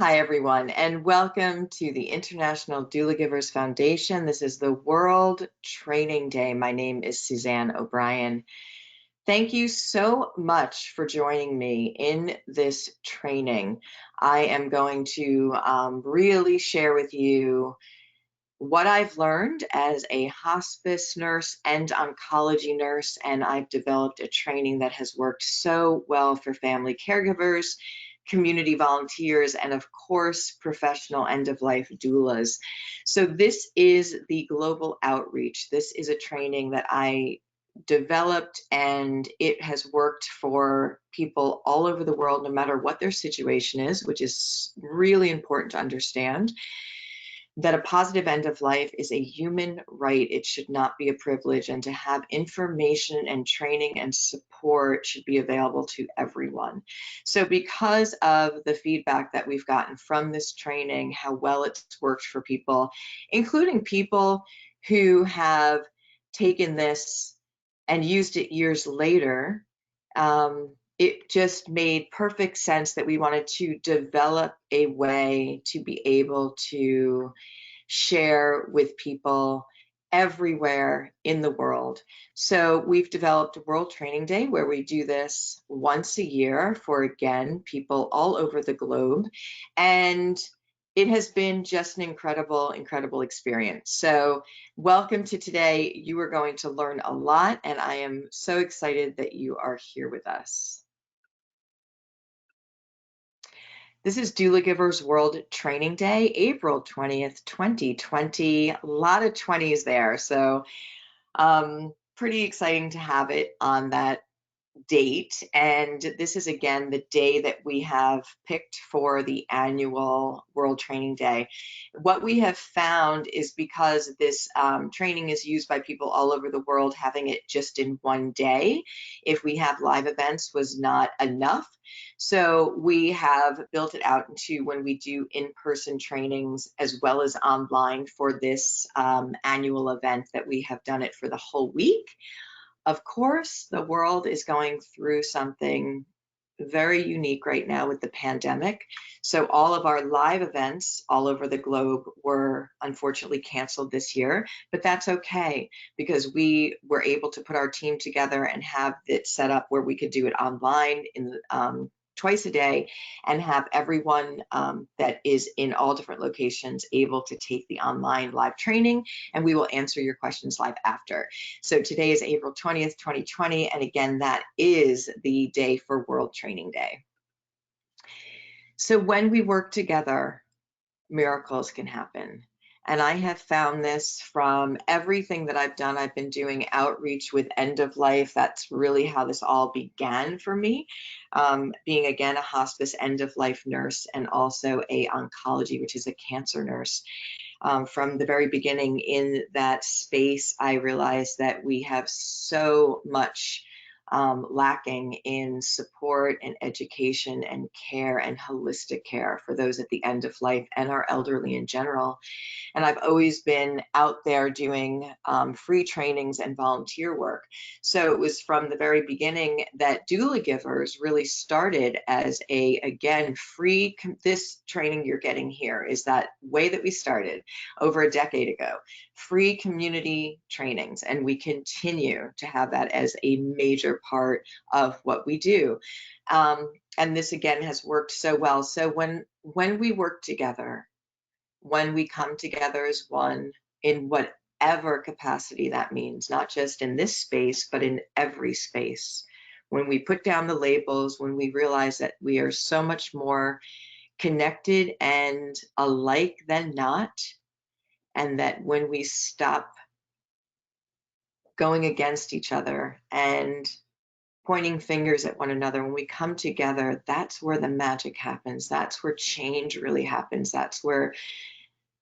Hi, everyone, and welcome to the International Doulagivers Foundation. This is the World Training Day. My name is Suzanne O'Brien. Thank you so much for joining me in this training. I am going to really share with you what I've learned as a hospice nurse and oncology nurse, and I've developed a training that has worked so well for family caregivers, community volunteers, and of course, professional end-of-life doulas. So this is the global outreach. This is a training that I developed, and it has worked for people all over the world, no matter what their situation is, which is really important to understand. That a positive end of life is a human right. It should not be a privilege, and to have information and training and support should be available to everyone. So because of the feedback that we've gotten from this training, how well it's worked for people, including people who have taken this and used it years later, it just made perfect sense that we wanted to develop a way to be able to share with people everywhere in the world. So we've developed World Training Day, where we do this once a year for, again, people all over the globe. And it has been just an incredible experience. So welcome to today. You are going to learn a lot, and I am so excited that you are here with us. This is Doulagivers World Training Day, April 20th, 2020. A lot of 20s there, so pretty exciting to have it on that date. And this is again the day that we have picked for the annual World Training Day. What we have found is, because this training is used by people all over the world, having it just in one day, if we have live events, was not enough. So we have built it out into when we do in-person trainings as well as online for this annual event, that we have done it for the whole week. Of course, the world is going through something very unique right now with the pandemic. So all of our live events all over the globe were unfortunately canceled this year, but that's okay, because we were able to put our team together and have it set up where we could do it online in twice a day, and have everyone that is in all different locations able to take the online live training, and we will answer your questions live after. So today is April 20th, 2020, and again, that is the day for World Training Day. So when we work together, miracles can happen. And I have found this from everything that I've done. I've been doing outreach with End of Life. That's really how this all began for me, being again a hospice end of life nurse, and also a oncology, which is a cancer nurse. From the very beginning in that space, I realized that we have so much lacking in support and education and care and holistic care for those at the end of life and our elderly in general. And I've always been out there doing free trainings and volunteer work. So it was from the very beginning that Doulagivers really started as a, again, free, this training you're getting here is that way that we started over a decade ago, free community trainings. And we continue to have that as a major part of what we do. And this again has worked so well. So when we work together, when we come together as one, in whatever capacity that means, not just in this space, but in every space, when we put down the labels, when we realize that we are so much more connected and alike than not, and that when we stop going against each other and pointing fingers at one another, when we come together, that's where the magic happens. That's where change really happens. That's where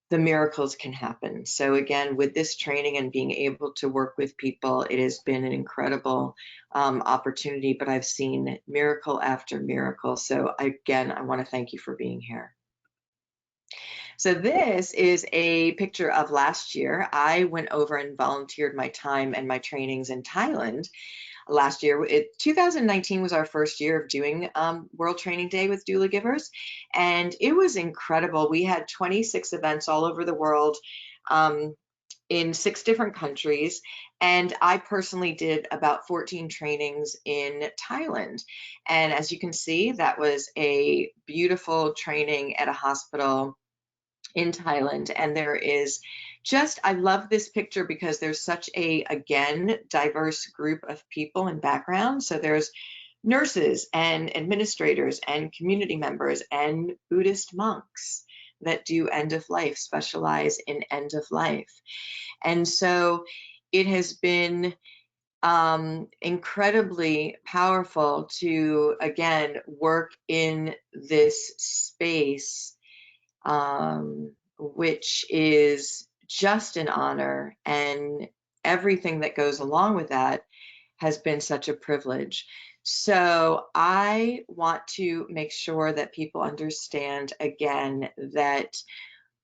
the miracles can happen. So again, with this training and being able to work with people, it has been an incredible opportunity, but I've seen miracle after miracle. So again, I want to thank you for being here. So this is a picture of last year. I went over and volunteered my time and my trainings in Thailand last year. 2019 was our first year of doing World Training Day with Doulagivers, and it was incredible. We had 26 events all over the world in 6 different countries, and I personally did about 14 trainings in Thailand. And as you can see, that was a beautiful training at a hospital in Thailand. And there is just, I love this picture because there's such a, again, diverse group of people and backgrounds. So there's nurses and administrators and community members and Buddhist monks that do end of life, specialize in end of life. And so it has been incredibly powerful to, again, work in this space, which is just an honor, and everything that goes along with that has been such a privilege. So I want to make sure that people understand, again, that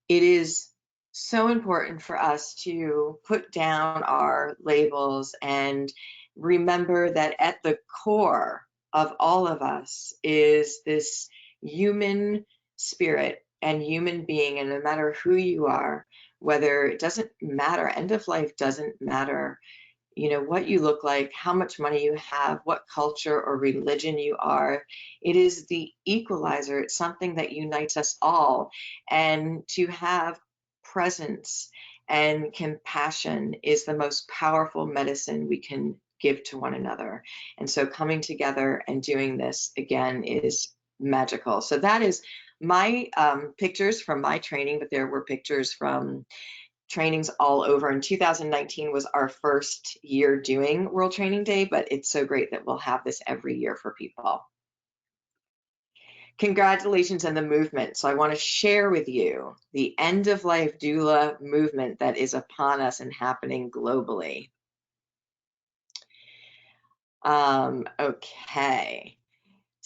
it is so important for us to put down our labels and remember that at the core of all of us is this human spirit and human being. And no matter who you are, whether, it doesn't matter, end of life doesn't matter, you know, what you look like, how much money you have, what culture or religion you are. It is the equalizer. It's something that unites us all. And to have presence and compassion is the most powerful medicine we can give to one another. And so coming together and doing this again is magical. So that is my pictures from my training, but there were pictures from trainings all over. And 2019 was our first year doing World Training Day, but it's so great that we'll have this every year for people. Congratulations on the movement. So I want to share with you the End of Life Doula movement that is upon us and happening globally. Okay.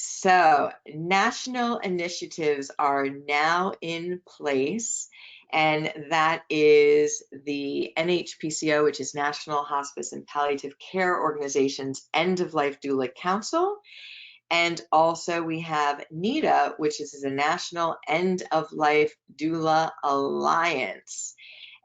So national initiatives are now in place, and that is the NHPCO, which is National Hospice and Palliative Care Organization's End of Life Doula Council. And also we have NEDA, which is the National End of Life Doula Alliance.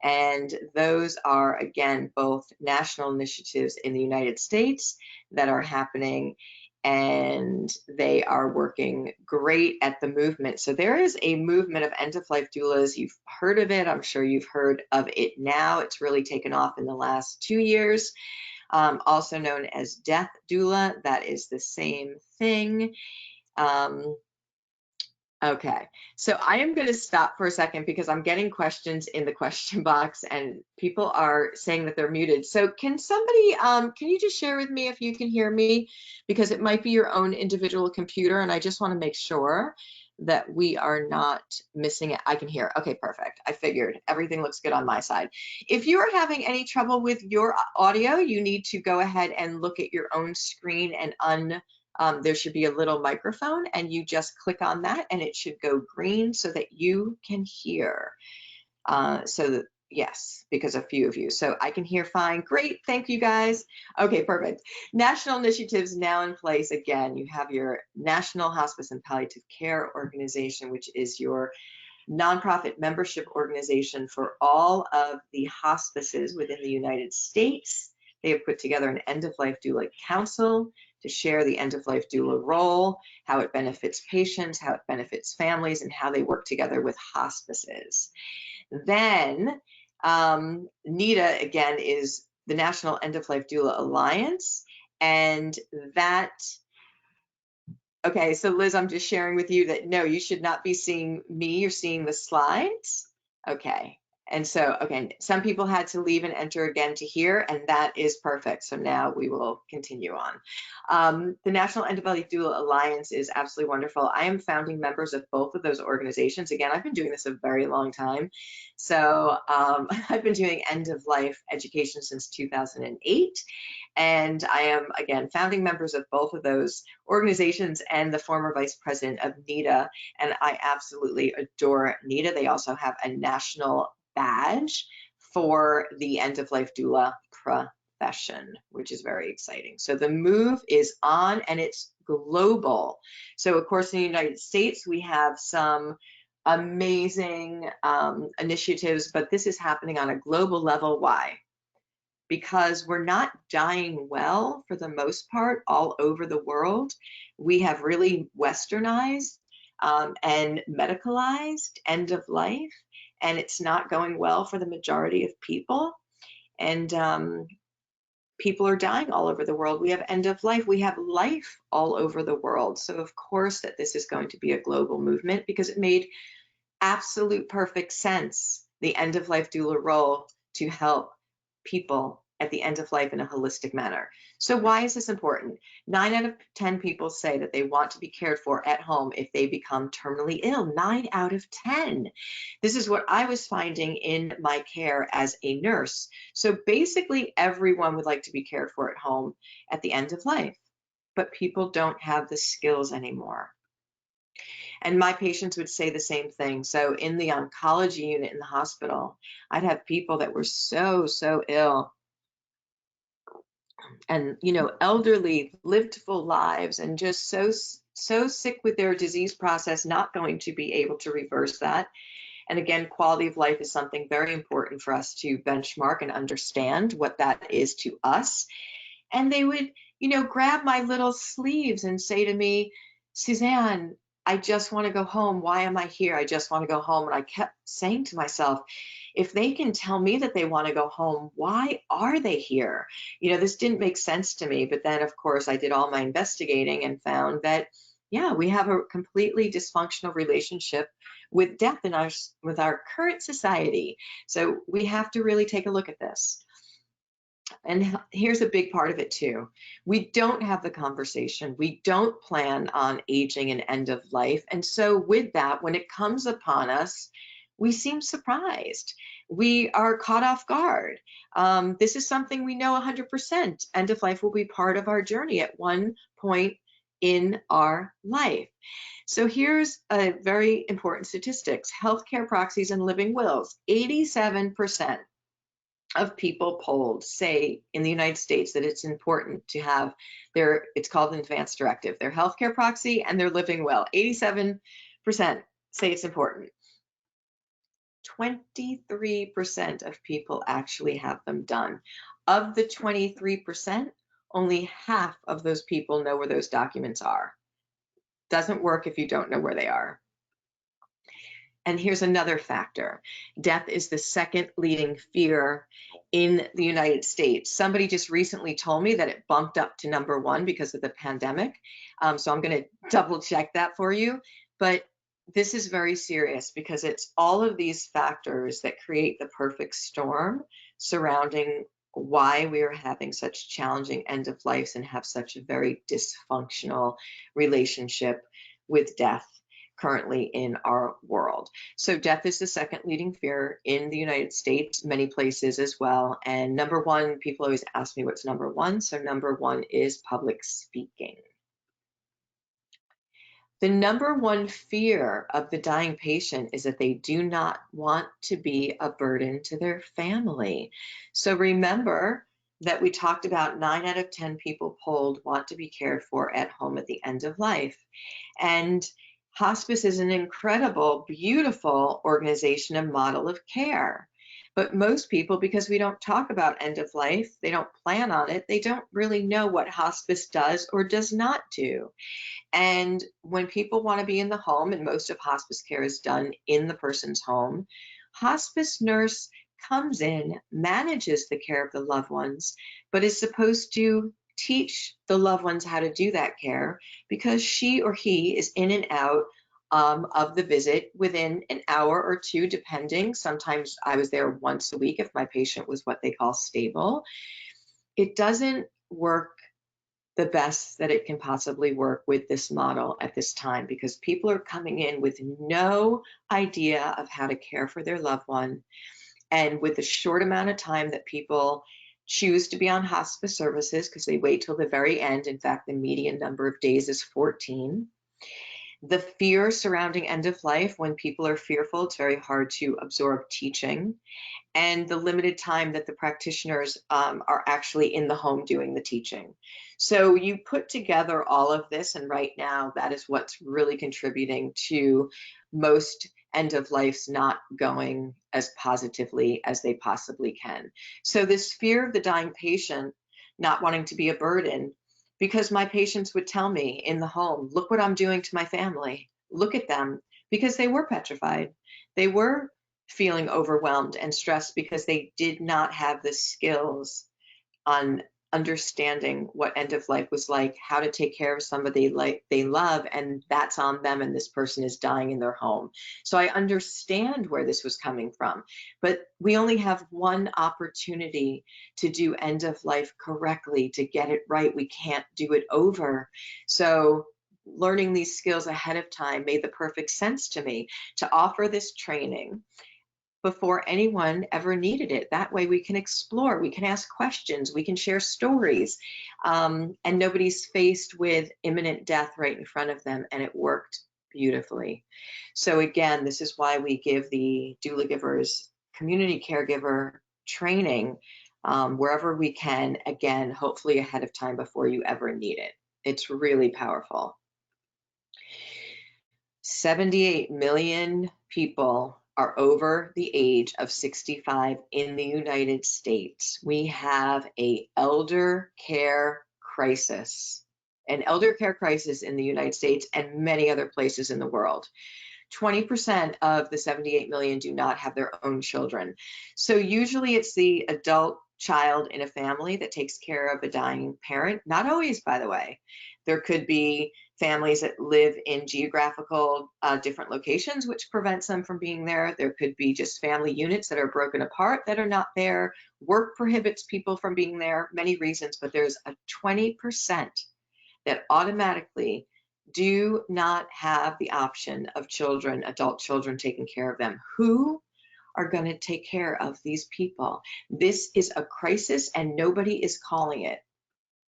And those are, again, both national initiatives in the United States that are happening, and they are working great at the movement. So there is a movement of end-of-life doulas. You've heard of it. I'm sure you've heard of it now. It's really taken off in the last 2 years. Also known as Death Doula. That is the same thing. Okay, so I am going to stop for a second because I'm getting questions in the question box and people are saying that they're muted. So can somebody, can you just share with me if you can hear me? Because it might be your own individual computer and I just want to make sure that we are not missing it. I can hear. Okay, perfect. I figured everything looks good on my side. If you are having any trouble with your audio, you need to go ahead and look at your own screen and there should be a little microphone and you just click on that and it should go green so that you can hear. Yes, because a few of you. So I can hear fine. Great. Thank you guys. Okay, perfect. National initiatives now in place. Again, you have your National Hospice and Palliative Care Organization, which is your nonprofit membership organization for all of the hospices within the United States. They have put together an end-of-life doula council to share the end-of-life doula role, how it benefits patients, how it benefits families, and how they work together with hospices. Then NEDA, again, is the National End-of-Life Doula Alliance, and that, okay, so Liz, I'm just sharing with you that no, you should not be seeing me, you're seeing the slides. Okay. And so, okay, some people had to leave and enter again to hear, and that is perfect. So now we will continue on. The National End of Life Doula Alliance is absolutely wonderful. I am founding members of both of those organizations. Again, I've been doing this a very long time. So I've been doing end of life education since 2008. And I am, again, founding members of both of those organizations and the former vice president of NEDA. And I absolutely adore NEDA. They also have a national badge for the End of Life Doula profession, which is very exciting. So the move is on and it's global. So of course, in the United States, we have some amazing initiatives, but this is happening on a global level. Why? Because we're not dying well for the most part all over the world. We have really westernized and medicalized end of life, and it's not going well for the majority of people. And people are dying all over the world. We have end of life. We have life all over the world. So of course that this is going to be a global movement, because it made absolute perfect sense, the end of life doula role, to help people at the end of life in a holistic manner. So why is this important? 9 out of 10 people say that they want to be cared for at home if they become terminally ill. 9 out of 10. This is what I was finding in my care as a nurse. So basically everyone would like to be cared for at home at the end of life, but people don't have the skills anymore. And my patients would say the same thing. So in the oncology unit in the hospital, I'd have people that were so ill, and elderly, lived full lives, and just so sick with their disease process, not going to be able to reverse that. And again, quality of life is something very important for us to benchmark and understand what that is to us. And they would grab my little sleeves and say to me, Suzanne, I just want to go home. Why am I here? I just want to go home. And I kept saying to myself, if they can tell me that they want to go home, why are they here? This didn't make sense to me. But then, of course, I did all my investigating and found that, yeah, we have a completely dysfunctional relationship with death with our current society. So we have to really take a look at this. And here's a big part of it too. We don't have the conversation. We don't plan on aging and end of life. And so with that, when it comes upon us, we seem surprised. We are caught off guard. This is something we know 100%. End of life will be part of our journey at one point in our life. So here's a very important statistics. Healthcare proxies and living wills. 87% of people polled say in the United States that it's important to have it's called an advance directive, their healthcare proxy and their living will. 87% say it's important. 23% of people actually have them done. Of the 23%, only half of those people know where those documents are. Doesn't work if you don't know where they are. And here's another factor. Death is the second leading fear in the United States. Somebody just recently told me that it bumped up to #1 because of the pandemic. So I'm going to double check that for you. But this is very serious because it's all of these factors that create the perfect storm surrounding why we are having such challenging end of lives and have such a very dysfunctional relationship with death currently in our world. So death is the second leading fear in the United States, many places as well. And #1, people always ask me what's #1. So #1 is public speaking. The #1 fear of the dying patient is that they do not want to be a burden to their family. So remember that we talked about 9 out of 10 people polled want to be cared for at home at the end of life. And hospice is an incredible, beautiful organization and model of care. But most people, because we don't talk about end of life, they don't plan on it, they don't really know what hospice does or does not do. And when people want to be in the home, and most of hospice care is done in the person's home, hospice nurse comes in, manages the care of the loved ones, but is supposed to teach the loved ones how to do that care, because she or he is in and out of the visit within an hour or two, depending. Sometimes I was there once a week if my patient was what they call stable. It doesn't work the best that it can possibly work with this model at this time, because people are coming in with no idea of how to care for their loved one. And with the short amount of time that people choose to be on hospice services, because they wait till the very end, in fact, the median number of days is 14, The fear surrounding end of life, when people are fearful, it's very hard to absorb teaching, and the limited time that the practitioners are actually in the home doing the teaching. So you put together all of this, and right now that is what's really contributing to most end of life's not going as positively as they possibly can. So this fear of the dying patient not wanting to be a burden, because my patients would tell me in the home, look what I'm doing to my family, look at them, because they were petrified. They were feeling overwhelmed and stressed because they did not have the skills on understanding what end of life was like, how to take care of somebody like they love, and that's on them, and this person is dying in their home. So I understand where this was coming from, but we only have one opportunity to do end of life correctly, to get it right. We can't do it over. So learning these skills ahead of time made the perfect sense to me to offer this training before anyone ever needed it. That way we can explore, we can ask questions, we can share stories, and nobody's faced with imminent death right in front of them, and it worked beautifully. So again, this is why we give the Doulagivers community caregiver training wherever we can, again, hopefully ahead of time before you ever need it. It's really powerful. 78 million people are over the age of 65 in the United States. We have an elder care crisis in the United States and many other places in the world. 20% of the 78 million do not have their own children. So usually it's the adult child in a family that takes care of a dying parent. Not always, by the way. There could be families that live in geographical different locations, which prevents them from being there. There could be just family units that are broken apart that are not there. Work prohibits people from being there, many reasons, but there's a 20% that automatically do not have the option of children, adult children taking care of them. Who are going to take care of these people? This is a crisis and nobody is calling it.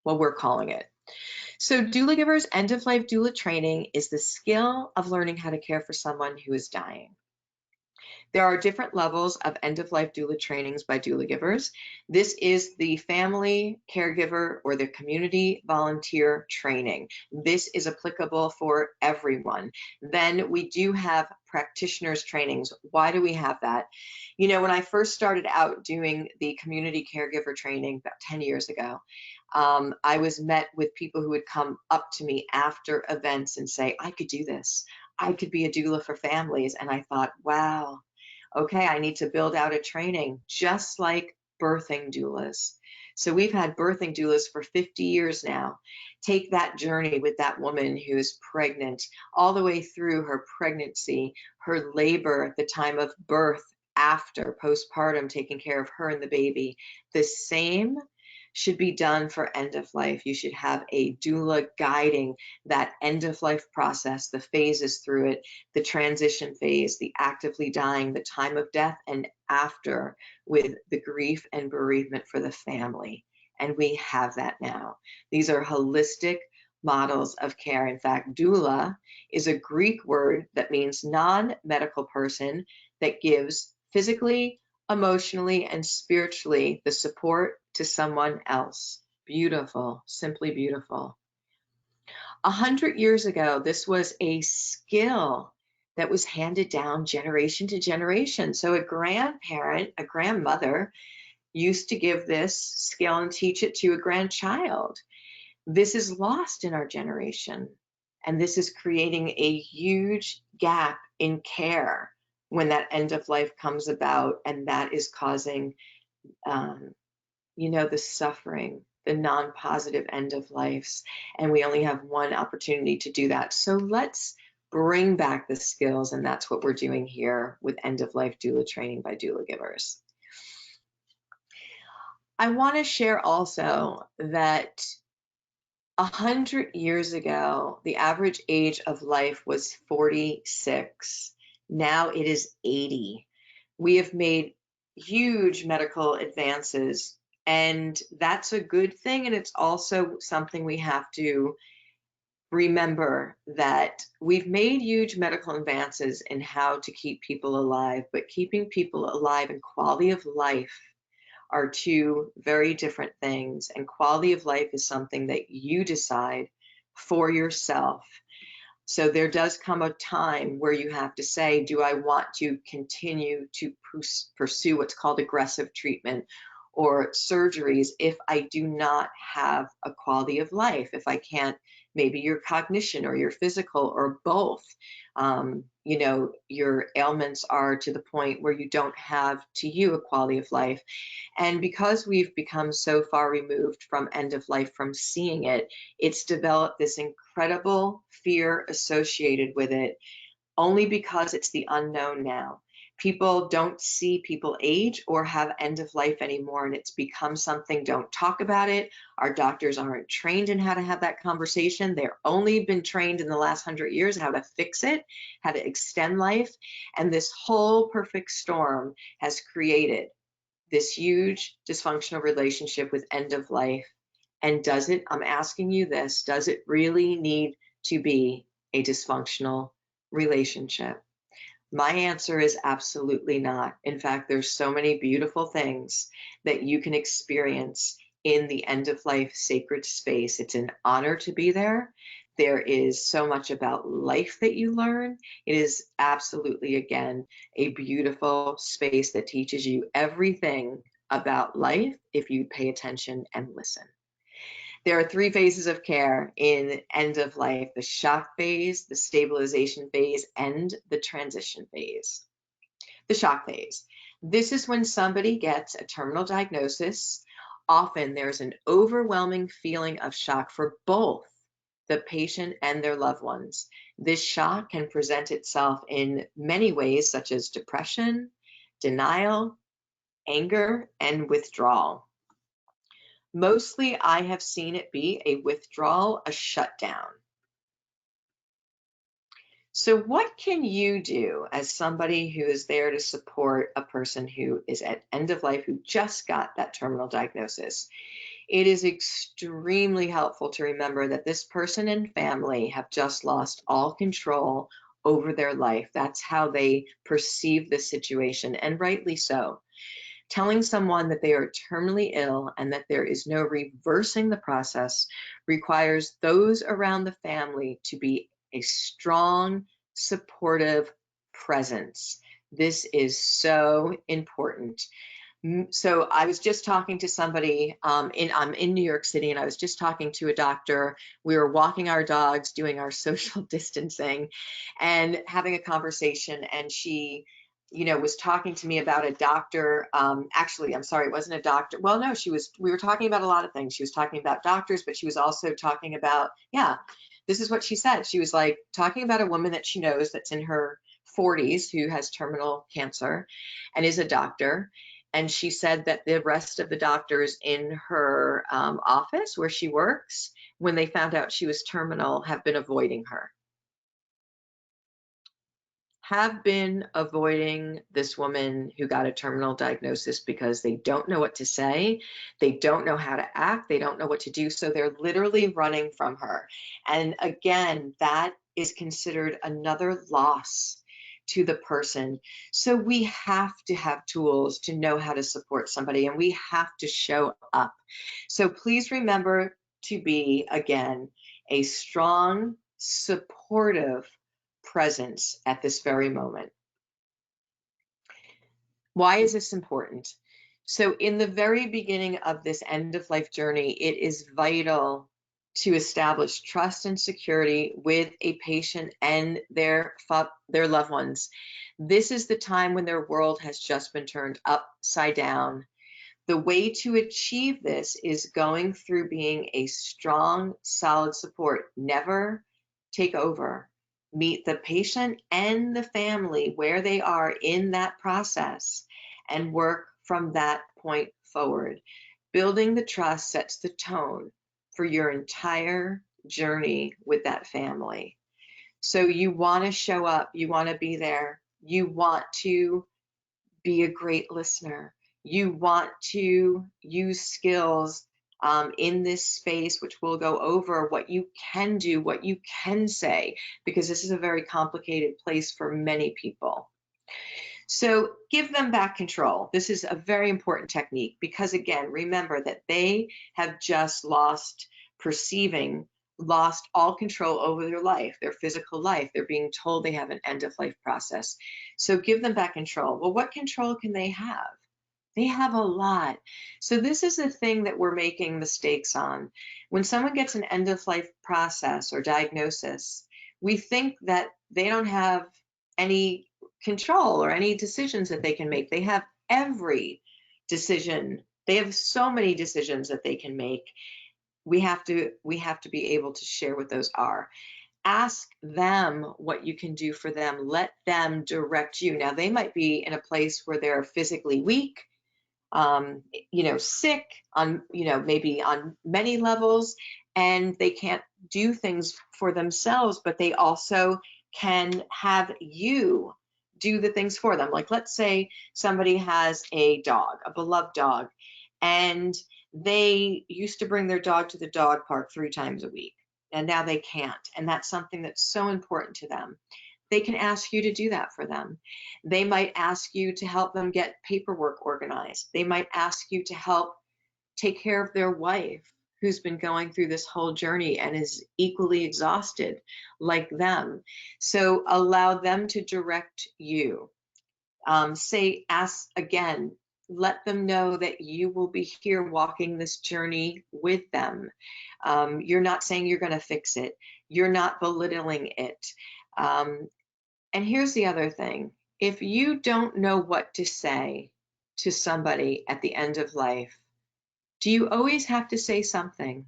Well, we're calling it. So Doulagivers End of Life Doula Training is the skill of learning how to care for someone who is dying. There are different levels of end-of-life doula trainings by Doulagivers. This is the family caregiver or the community volunteer training. This is applicable for everyone. Then we do have practitioners trainings. Why do we have that? You know, when I first started out doing the community caregiver training about 10 years ago, I was met with people who would come up to me after events and say, I could do this. I could be a doula for families. And I thought, wow, okay, I need to build out a training just like birthing doulas. So we've had birthing doulas for 50 years now. Take that journey with that woman who is pregnant all the way through her pregnancy, her labor, the time of birth, after, postpartum, taking care of her and the baby. The same should be done for end of life. You should have a doula guiding that end of life process, the phases through it, the transition phase, the actively dying, the time of death, and after, with the grief and bereavement for the family. And we have that now. These are holistic models of care. In fact, doula is a Greek word that means non-medical person that gives physically, emotionally, and spiritually the support to someone else. Beautiful, simply beautiful. 100 years ago, this was a skill that was handed down generation to generation. So a grandparent, a grandmother, used to give this skill and teach it to a grandchild. This is lost in our generation, and this is creating a huge gap in care when that end of life comes about, and that is causing you know, the suffering, the non-positive end of lives, and we only have one opportunity to do that. So let's bring back the skills, and that's what we're doing here with End of Life Doula Training by Doulagivers. I want to share also that 100 years ago, the average age of life was 46. Now it is 80. We have made huge medical advances, and that's a good thing, and it's also something we have to remember that we've made huge medical advances in how to keep people alive, but keeping people alive and quality of life are two very different things. And quality of life is something that you decide for yourself. So there does come a time where you have to say, do I want to continue to pursue what's called aggressive treatment or surgeries if I do not have a quality of life, if I can't, maybe your cognition or your physical or both, you know, your ailments are to the point where you don't have to you a quality of life. And because we've become so far removed from end of life, from seeing it, it's developed this incredible fear associated with it, only because it's the unknown now. People don't see people age or have end of life anymore, and it's become something, don't talk about it. Our doctors aren't trained in how to have that conversation. They're only been trained in the last 100 years how to fix it, how to extend life. And this whole perfect storm has created this huge dysfunctional relationship with end of life. And does it, I'm asking you this, does it really need to be a dysfunctional relationship? My answer is absolutely not. In fact, there's so many beautiful things that you can experience in the end of life sacred space. It's an honor to be there. There is so much about life that you learn. It is absolutely, again, a beautiful space that teaches you everything about life if you pay attention and listen. There are three phases of care in end of life: the shock phase, the stabilization phase, and the transition phase. The shock phase. This is when somebody gets a terminal diagnosis. Often there's an overwhelming feeling of shock for both the patient and their loved ones. This shock can present itself in many ways, such as depression, denial, anger, and withdrawal. Mostly, I have seen it be a withdrawal, a shutdown. So what can you do as somebody who is there to support a person who is at end of life, who just got that terminal diagnosis? It is extremely helpful to remember that this person and family have just lost all control over their life. That's how they perceive the situation, and rightly so. Telling someone that they are terminally ill and that there is no reversing the process requires those around the family to be a strong, supportive presence. This is so important. So I was just talking to somebody, I'm in New York City, and I was just talking to a doctor. We were walking our dogs, doing our social distancing and having a conversation, and she, you know, was talking to me about a doctor. Actually, I'm sorry, it wasn't a doctor. Well, no, we were talking about a lot of things. She was talking about doctors, but she was also talking about, yeah, this is what she said. She was like talking about a woman that she knows that's in her 40s who has terminal cancer and is a doctor. And she said that the rest of the doctors in her office where she works, when they found out she was terminal, have been avoiding her. Have been avoiding this woman who got a terminal diagnosis because they don't know what to say, they don't know how to act, they don't know what to do, so they're literally running from her. And again, that is considered another loss to the person. So we have to have tools to know how to support somebody, and we have to show up. So please remember to be, again, a strong, supportive presence at this very moment. Why is this important? So in the very beginning of this end of life journey, it is vital to establish trust and security with a patient and their loved ones. This is the time when their world has just been turned upside down. The way to achieve this is going through being a strong, solid support. Never take over. Meet the patient and the family where they are in that process and work from that point forward. Building the trust sets the tone for your entire journey with that family. So you want to show up, you want to be there, you want to be a great listener, you want to use skills in this space, which will go over what you can do, what you can say, because this is a very complicated place for many people. So give them back control. This is a very important technique because, again, remember that they have just lost all control over their life, their physical life. They're being told they have an end of life process. So give them back control. Well, what control can they have? They have a lot. So this is the thing that we're making mistakes on. When someone gets an end of life process or diagnosis, we think that they don't have any control or any decisions that they can make. They have every decision. They have so many decisions that they can make. We have to be able to share what those are. Ask them what you can do for them. Let them direct you. Now, they might be in a place where they're physically weak, sick on, maybe on many levels, and they can't do things for themselves, but they also can have you do the things for them. Like, let's say somebody has a dog, a beloved dog, and they used to bring their dog to the dog park 3 times a week, and now they can't. And that's something that's so important to them. They can ask you to do that for them. They might ask you to help them get paperwork organized. They might ask you to help take care of their wife who's been going through this whole journey and is equally exhausted like them. So allow them to direct you. Ask again, let them know that you will be here walking this journey with them. You're not saying you're going to fix it. You're not belittling it. And here's the other thing. If you don't know what to say to somebody at the end of life, do you always have to say something?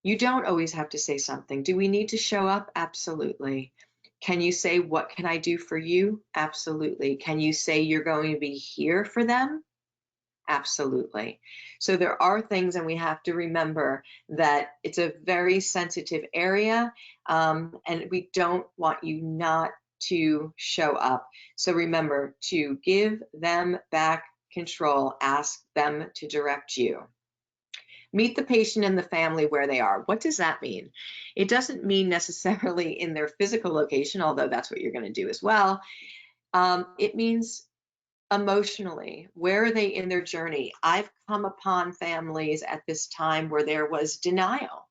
You don't always have to say something. Do we need to show up? Absolutely. Can you say, what can I do for you? Absolutely. Can you say you're going to be here for them? Absolutely. So there are things, and we have to remember that it's a very sensitive area, and we don't want you not to show up. So remember to give them back control. Ask them to direct you. Meet the patient and the family where they are. What does that mean? It doesn't mean necessarily in their physical location, although that's what you're going to do as well. It means emotionally, where are they in their journey? I've come upon families at this time where there was denial.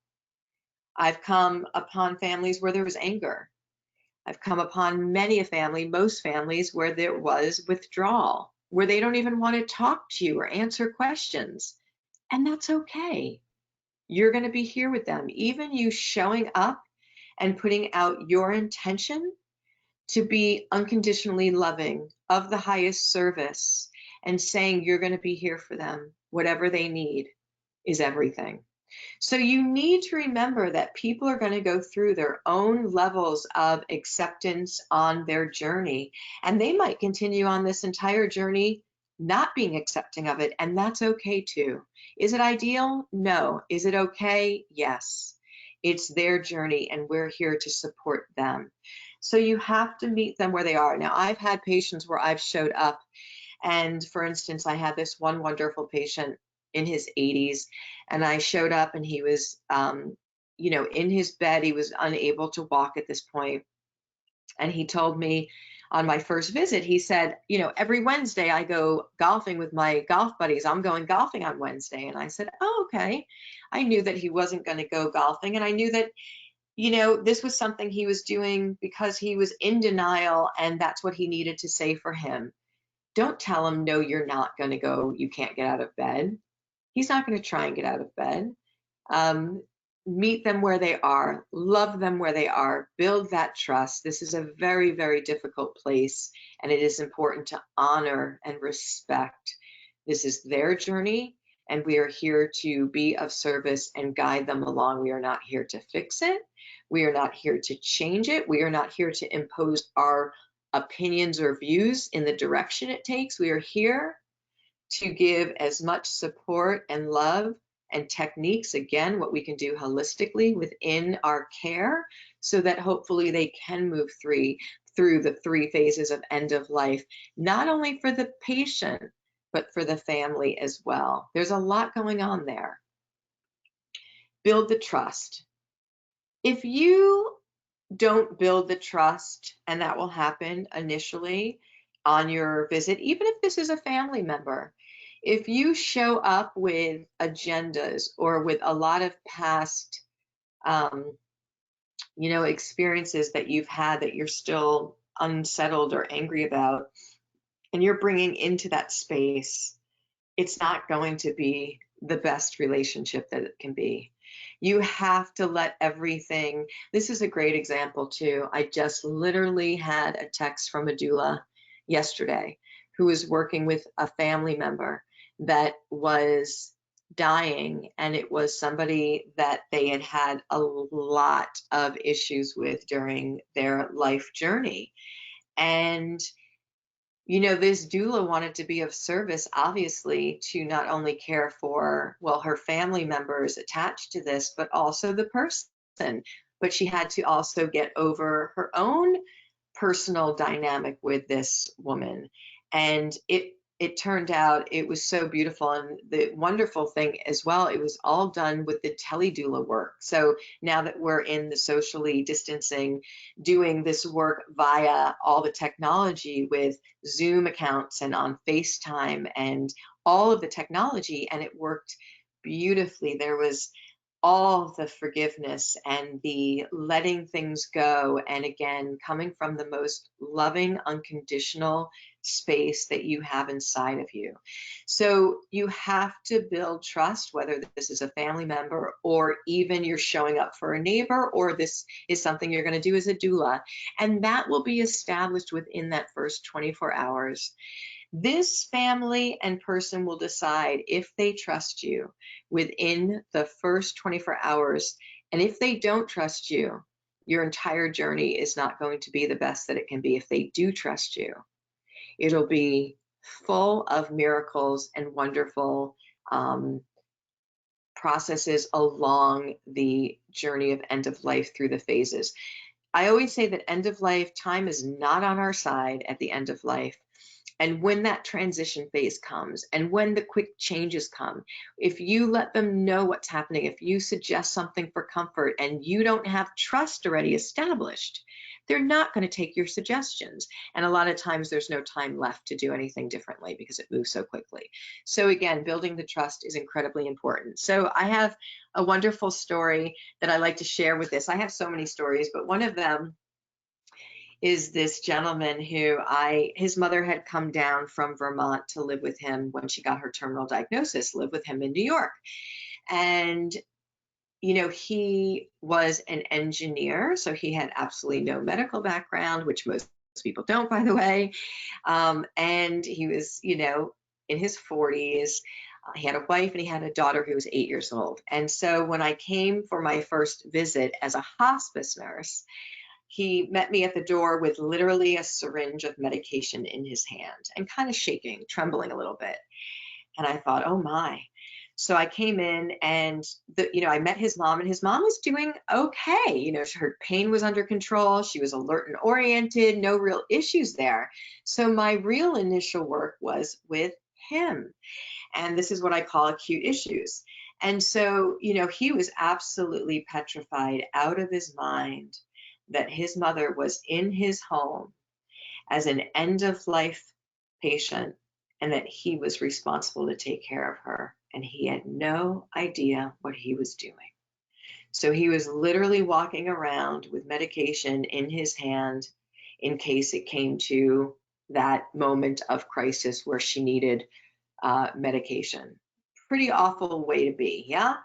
I've come upon families where there was anger. I've come upon most families where there was withdrawal, where they don't even want to talk to you or answer questions. And that's okay. You're going to be here with them. Even you showing up and putting out your intention to be unconditionally loving, of the highest service, and saying you're going to be here for them, whatever they need, is everything. So you need to remember that people are going to go through their own levels of acceptance on their journey, and they might continue on this entire journey not being accepting of it, and that's okay too. Is it ideal? No. Is it okay? Yes. It's their journey, and we're here to support them. So you have to meet them where they are. Now, I've had patients where I've showed up, and for instance, I had this one wonderful patient in his 80s, and I showed up, and he was, in his bed. He was unable to walk at this point. And he told me on my first visit, he said, every Wednesday I go golfing with my golf buddies. I'm going golfing on Wednesday. And I said, oh, okay. I knew that he wasn't going to go golfing. And I knew that, this was something he was doing because he was in denial, and that's what he needed to say for him. Don't tell him, no, you're not going to go. You can't get out of bed. He's not going to try and get out of bed. Meet them where they are, love them where they are, build that trust. This is a very, very difficult place, and it is important to honor and respect. This is their journey, and we are here to be of service and guide them along. We are not here to fix it. We are not here to change it. We are not here to impose our opinions or views in the direction it takes. We are here to give as much support and love and techniques, again, what we can do holistically within our care, so that hopefully they can move through the 3 phases of end of life, not only for the patient, but for the family as well. There's a lot going on there. Build the trust. If you don't build the trust, and that will happen initially on your visit, even if this is a family member, if you show up with agendas or with a lot of past experiences that you've had that you're still unsettled or angry about, and you're bringing into that space, it's not going to be the best relationship that it can be. You have to let everything. This is a great example too. I just literally had a text from a doula yesterday who was working with a family member that was dying, and it was somebody that they had had a lot of issues with during their life journey. And this doula wanted to be of service, obviously, to not only care for, well, her family members attached to this, but also the person. But she had to also get over her own personal dynamic with this woman. And it turned out it was so beautiful. And the wonderful thing as well, it was all done with the teledoula work. So now that we're in the socially distancing, doing this work via all the technology with Zoom accounts and on FaceTime and all of the technology, and it worked beautifully. There was all the forgiveness and the letting things go, and again, coming from the most loving, unconditional space that you have inside of you. So you have to build trust, whether this is a family member or even you're showing up for a neighbor, or this is something you're going to do as a doula, and that will be established within that first 24 hours. This family and person will decide if they trust you within the first 24 hours. And if they don't trust you, your entire journey is not going to be the best that it can be. If they do trust you, it'll be full of miracles and wonderful processes along the journey of end of life through the phases. I always say that end of life time is not on our side at the end of life. And when that transition phase comes, and when the quick changes come, if you let them know what's happening, if you suggest something for comfort and you don't have trust already established, they're not going to take your suggestions. And a lot of times there's no time left to do anything differently because it moves so quickly. So again, building the trust is incredibly important. So I have a wonderful story that I like to share with this. I have so many stories, but one of them is this gentleman who his mother had come down from Vermont to live with him when she got her terminal diagnosis, live with him in New York. And, he was an engineer, so he had absolutely no medical background, which most people don't, by the way. And he was, in his 40s. He had a wife and he had a daughter who was 8 years old. And so when I came for my first visit as a hospice nurse, he met me at the door with literally a syringe of medication in his hand and kind of shaking, trembling a little bit. And I thought, oh my. So I came in and I met his mom, and his mom was doing okay. Her pain was under control. She was alert and oriented, no real issues there. So my real initial work was with him. And this is what I call acute issues. And so, he was absolutely petrified, out of his mind, that his mother was in his home as an end of life patient and that he was responsible to take care of her. And he had no idea what he was doing. So he was literally walking around with medication in his hand in case it came to that moment of crisis where she needed medication. Pretty awful way to be, yeah?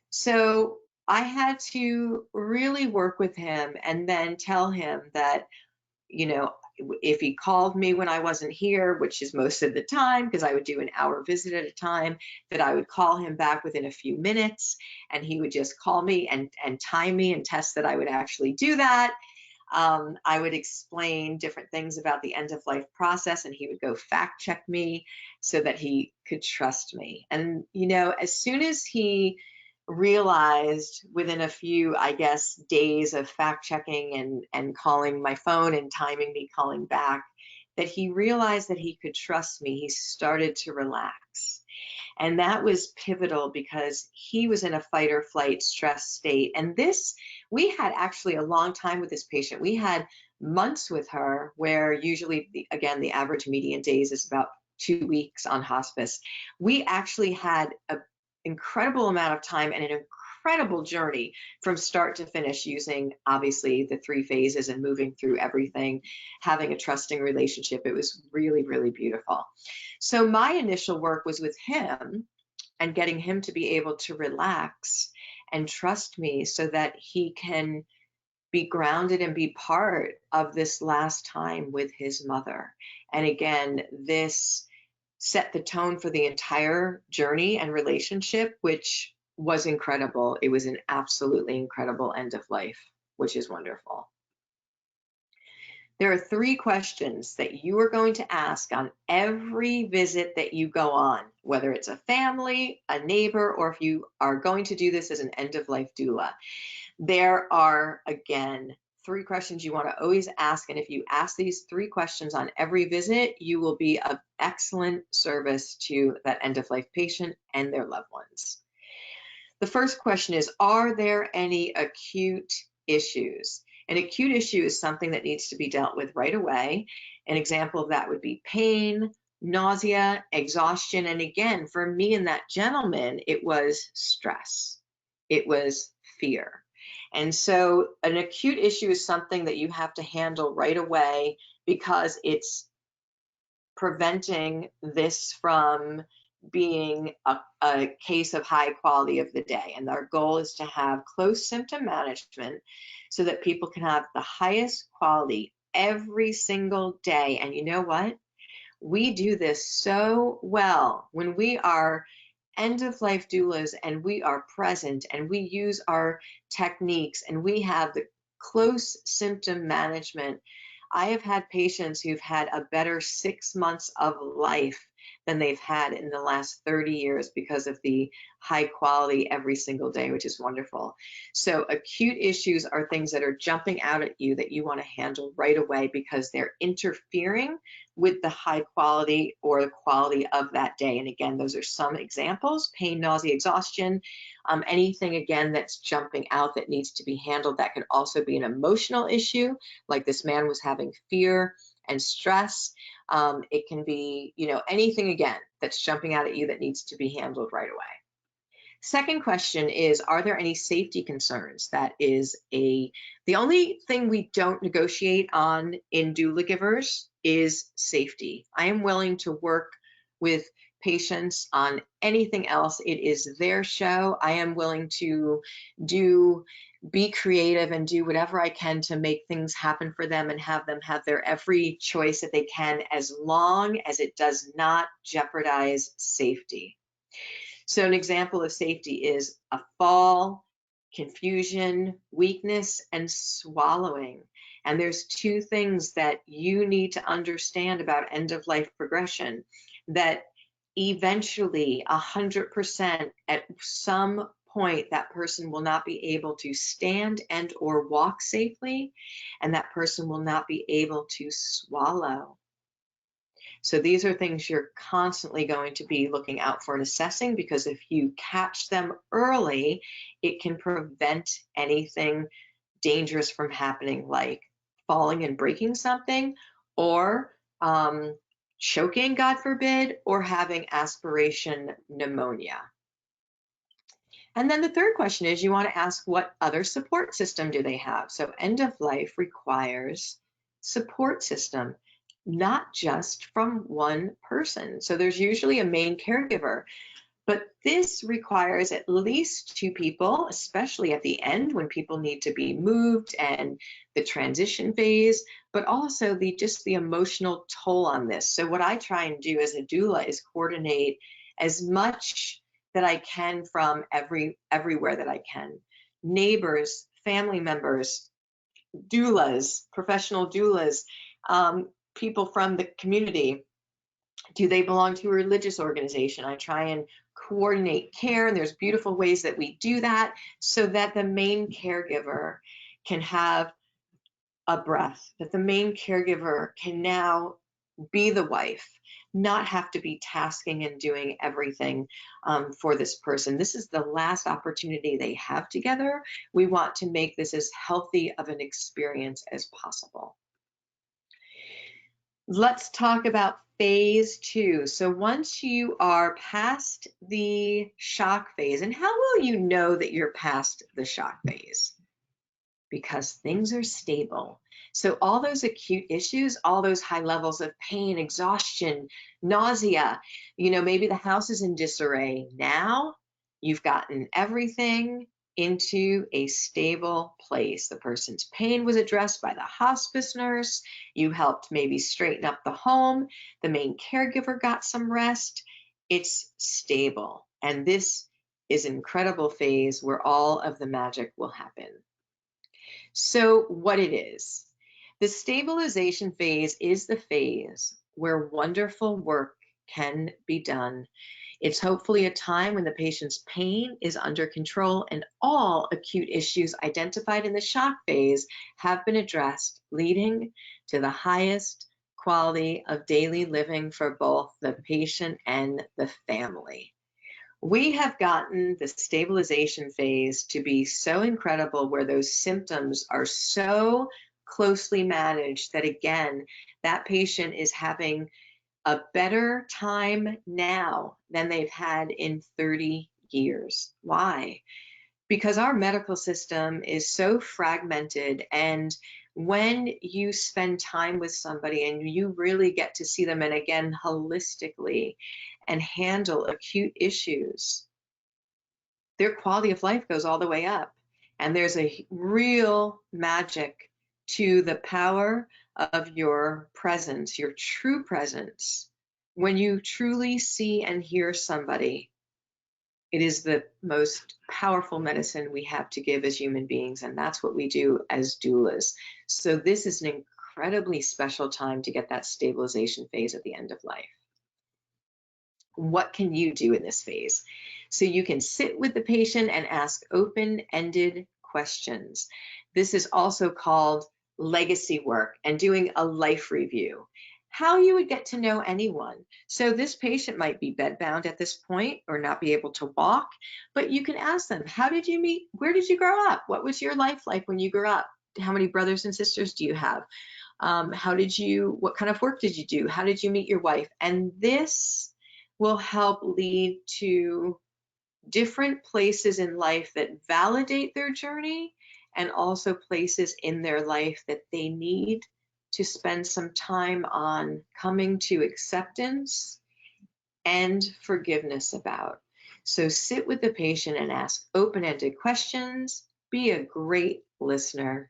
So I had to really work with him and then tell him that, if he called me when I wasn't here, which is most of the time, because I would do an hour visit at a time, that I would call him back within a few minutes, and he would just call me and time me and test that I would actually do that. I would explain different things about the end of life process, and he would go fact check me so that he could trust me. And, as soon as he realized within a few, I guess, days of fact checking and calling my phone and timing me calling back, that he realized that he could trust me, he started to relax. And that was pivotal because he was in a fight or flight stress state. And this, we had actually a long time with this patient. We had months with her where usually, again, the average median days is about 2 weeks on hospice. We actually had an incredible amount of time and an incredible journey from start to finish, using obviously the 3 phases and moving through everything, having a trusting relationship. It was really, really beautiful. So my initial work was with him and getting him to be able to relax and trust me so that he can be grounded and be part of this last time with his mother. And again, this set the tone for the entire journey and relationship, which was incredible. It was an absolutely incredible end of life, which is wonderful. There are 3 questions that you are going to ask on every visit that you go on, whether it's a family, a neighbor, or if you are going to do this as an end-of-life doula. There are, again, 3 questions you want to always ask, and if you ask these 3 questions on every visit, you will be of excellent service to that end-of-life patient and their loved ones. The first question is, are there any acute issues? An acute issue is something that needs to be dealt with right away. An example of that would be pain, nausea, exhaustion. And again, for me and that gentleman, it was stress. It was fear. And so an acute issue is something that you have to handle right away because it's preventing this from being a case of high quality of the day. And our goal is to have close symptom management so that people can have the highest quality every single day. And you know what? We do this so well when we are end-of-life doulas and we are present and we use our techniques and we have the close symptom management. I have had patients who've had a better 6 months of life than they've had in the last 30 years because of the high quality every single day, which is wonderful. So acute issues are things that are jumping out at you that you want to handle right away because they're interfering with the high quality or the quality of that day. And again, those are some examples: pain, nausea, exhaustion, anything again that's jumping out that needs to be handled. That could also be an emotional issue, like this man was having fear and stress. It can be, anything again that's jumping out at you that needs to be handled right away. Second question is, are there any safety concerns? That is the only thing we don't negotiate on in doula givers is safety. I am willing to work with patients on anything else. It is their show. I am willing to be creative and do whatever I can to make things happen for them and have them have their every choice that they can, as long as it does not jeopardize safety. So an example of safety is a fall, confusion, weakness, and swallowing. And there's 2 things that you need to understand about end-of-life progression: that eventually 100% at some point that person will not be able to stand and or walk safely, and that person will not be able to swallow. So these are things you're constantly going to be looking out for and assessing, because if you catch them early, it can prevent anything dangerous from happening, like falling and breaking something, or choking, God forbid, or having aspiration pneumonia. And then the third question is, you want to ask, what other support system do they have? So end of life requires support system, not just from one person. So there's usually a main caregiver, but this requires at least 2 people, especially at the end when people need to be moved and the transition phase, but also just the emotional toll on this. So what I try and do as a doula is coordinate as much that I can from everywhere that I can. Neighbors, family members, doulas, professional doulas, people from the community. Do they belong to a religious organization? I try and coordinate care, and there's beautiful ways that we do that so that the main caregiver can have a breath, that the main caregiver can now be the wife, not have to be tasking and doing everything for this person. This is the last opportunity they have together. We want to make this as healthy of an experience as possible. Let's talk about phase 2. So once you are past the shock phase, and how will you know that you're past the shock phase? Because things are stable. So all those acute issues, all those high levels of pain, exhaustion, nausea, maybe the house is in disarray. Now you've gotten everything into a stable place. The person's pain was addressed by the hospice nurse. You helped maybe straighten up the home. The main caregiver got some rest. It's stable. And this is an incredible phase where all of the magic will happen. So what it is, the stabilization phase is the phase where wonderful work can be done. It's hopefully a time when the patient's pain is under control and all acute issues identified in the shock phase have been addressed, leading to the highest quality of daily living for both the patient and the family. We have gotten the stabilization phase to be so incredible, where those symptoms are so closely managed that, again, that patient is having a better time now than they've had in 30 years. Why? Because our medical system is so fragmented, and when you spend time with somebody and you really get to see them, and again, holistically, and handle acute issues, their quality of life goes all the way up. And there's a real magic to the power of your presence, your true presence. When you truly see and hear somebody, it is the most powerful medicine we have to give as human beings, and that's what we do as doulas. So this is an incredibly special time to get that stabilization phase at the end of life. What can you do in this phase? So you can sit with the patient and ask open-ended questions. This is also called legacy work and doing a life review. How you would get to know anyone. So this patient might be bedbound at this point or not be able to walk, but you can ask them, how did you meet? Where did you grow up? What was your life like when you grew up? How many brothers and sisters do you have? What kind of work did you do? How did you meet your wife? And this will help lead to different places in life that validate their journey, and also places in their life that they need to spend some time on coming to acceptance and forgiveness about. So sit with the patient and ask open-ended questions. Be a great listener.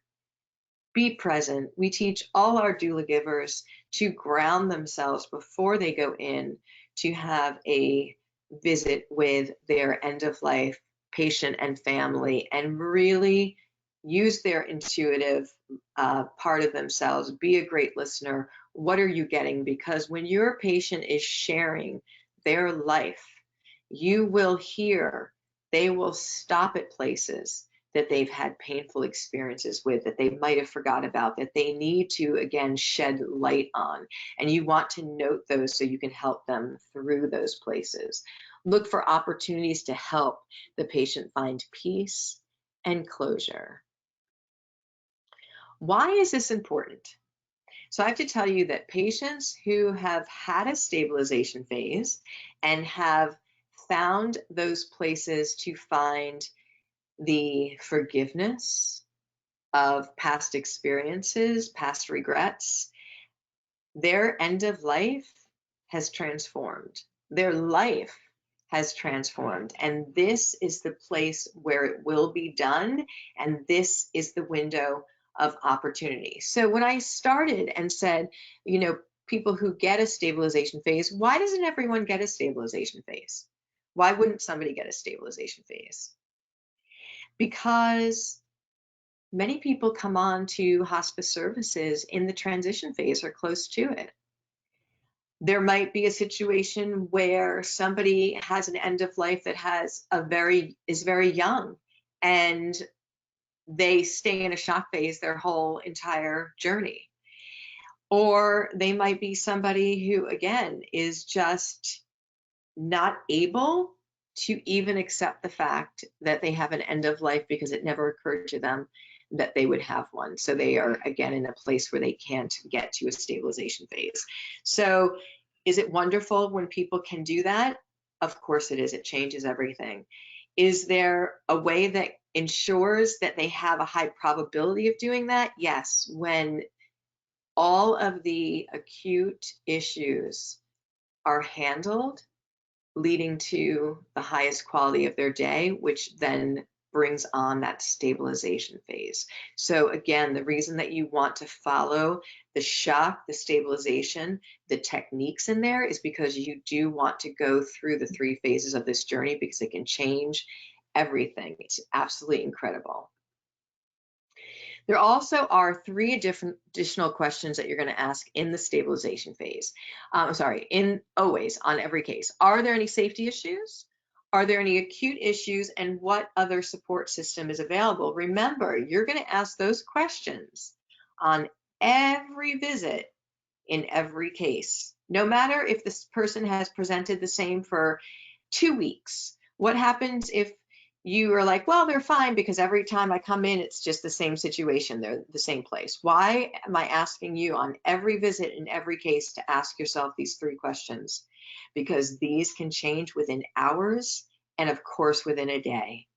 Be present. We teach all our doula givers to ground themselves before they go in to have a visit with their end-of-life patient and family, and really use their intuitive part of themselves. Be a great listener. What are you getting? Because when your patient is sharing their life, you will hear they will stop at places that they've had painful experiences with, that they might have forgot about, that they need to, again, shed light on. And you want to note those so you can help them through those places. Look for opportunities to help the patient find peace and closure. Why is this important? So I have to tell you that patients who have had a stabilization phase and have found those places to find the forgiveness of past experiences, past regrets, their end of life has transformed. Their life has transformed. And this is the place where it will be done. And this is the window of opportunity. So when I started and said, people who get a stabilization phase, why doesn't everyone get a stabilization phase? Why wouldn't somebody get a stabilization phase? Because many people come on to hospice services in the transition phase or close to it. There might be a situation where somebody has an end of life that is very young, and they stay in a shock phase their whole entire journey. Or they might be somebody who, again, is just not able to even accept the fact that they have an end of life because it never occurred to them that they would have one. So they are, again, in a place where they can't get to a stabilization phase. So is it wonderful when people can do that? Of course it is. It changes everything. Is there a way that ensures that they have a high probability of doing that? Yes. When all of the acute issues are handled, leading to the highest quality of their day, which then brings on that stabilization phase. So again, the reason that you want to follow the shock, the stabilization, the techniques in there is because you do want to go through the 3 phases of this journey, because it can change everything. It's absolutely incredible. There also are 3 additional questions that you're going to ask in the stabilization phase. Always on every case. Are there any safety issues? Are there any acute issues? And what other support system is available? Remember, you're going to ask those questions on every visit in every case. No matter if this person has presented the same for 2 weeks. What happens if you are like, well, they're fine because every time I come in, it's just the same situation. They're the same place. Why am I asking you on every visit in every case to ask yourself these 3 questions? Because these can change within hours and, of course, within a day.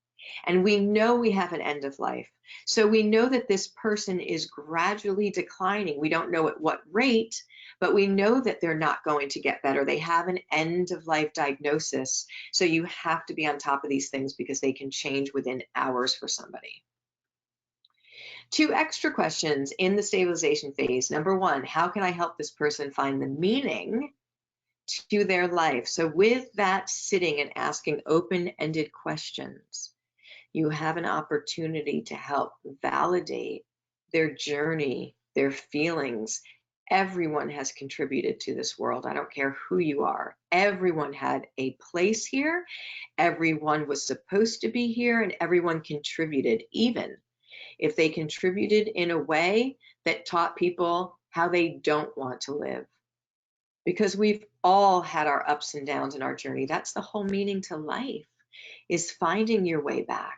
And we know we have an end of life. So we know that this person is gradually declining. We don't know at what rate, but we know that they're not going to get better. They have an end of life diagnosis. So you have to be on top of these things because they can change within hours for somebody. 2 extra questions in the stabilization phase. Number 1, how can I help this person find the meaning to their life? So with that sitting and asking open-ended questions, you have an opportunity to help validate their journey, their feelings. Everyone has contributed to this world. I don't care who you are. Everyone had a place here. Everyone was supposed to be here, and everyone contributed, even if they contributed in a way that taught people how they don't want to live. Because we've all had our ups and downs in our journey. That's the whole meaning to life, is finding your way back.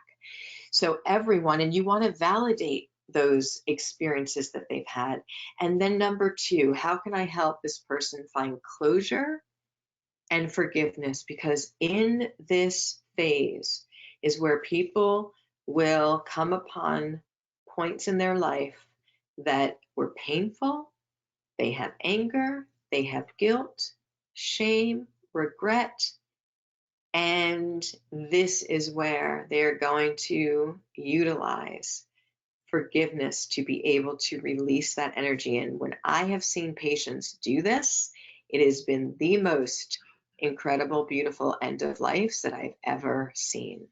So everyone, and you want to validate those experiences that they've had. And then number 2, how can I help this person find closure and forgiveness? Because in this phase is where people will come upon points in their life that were painful. They have anger, they have guilt, shame, regret. And this is where they're going to utilize forgiveness to be able to release that energy. And when I have seen patients do this, it has been the most incredible, beautiful end of lives that I've ever seen.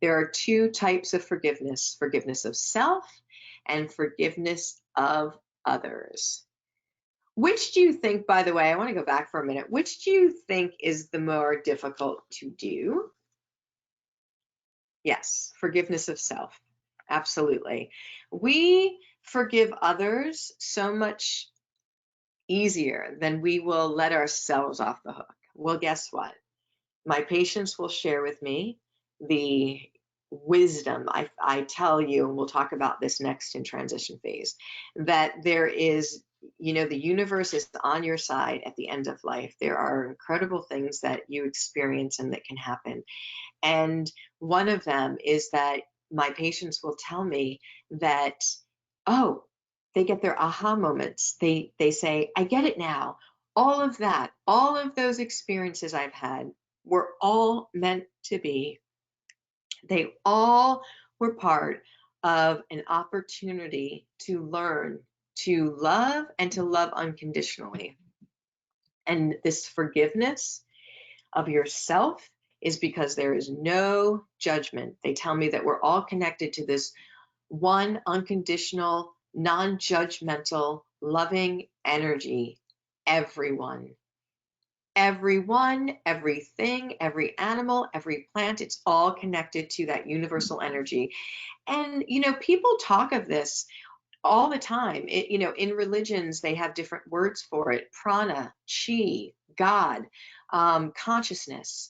There are 2 types of forgiveness: forgiveness of self and forgiveness of others. Which do you think, by the way, I want to go back for a minute, which do you think is the more difficult to do? Yes, forgiveness of self. Absolutely. We forgive others so much easier than we will let ourselves off the hook. Well, guess what? My patients will share with me the wisdom. I tell you, and we'll talk about this next in transition phase, that there is, the universe is on your side at the end of life. There are incredible things that you experience and that can happen. And one of them is that my patients will tell me that, oh, they get their aha moments. They say, I get it now. All of that, all of those experiences I've had were all meant to be. They all were part of an opportunity to learn to love and to love unconditionally. And this forgiveness of yourself is because there is no judgment. They tell me that we're all connected to this one unconditional, non-judgmental, loving energy. Everyone, everything, every animal, every plant, it's all connected to that universal energy. And, people talk of this all the time. In religions, they have different words for it: prana, chi, God, consciousness,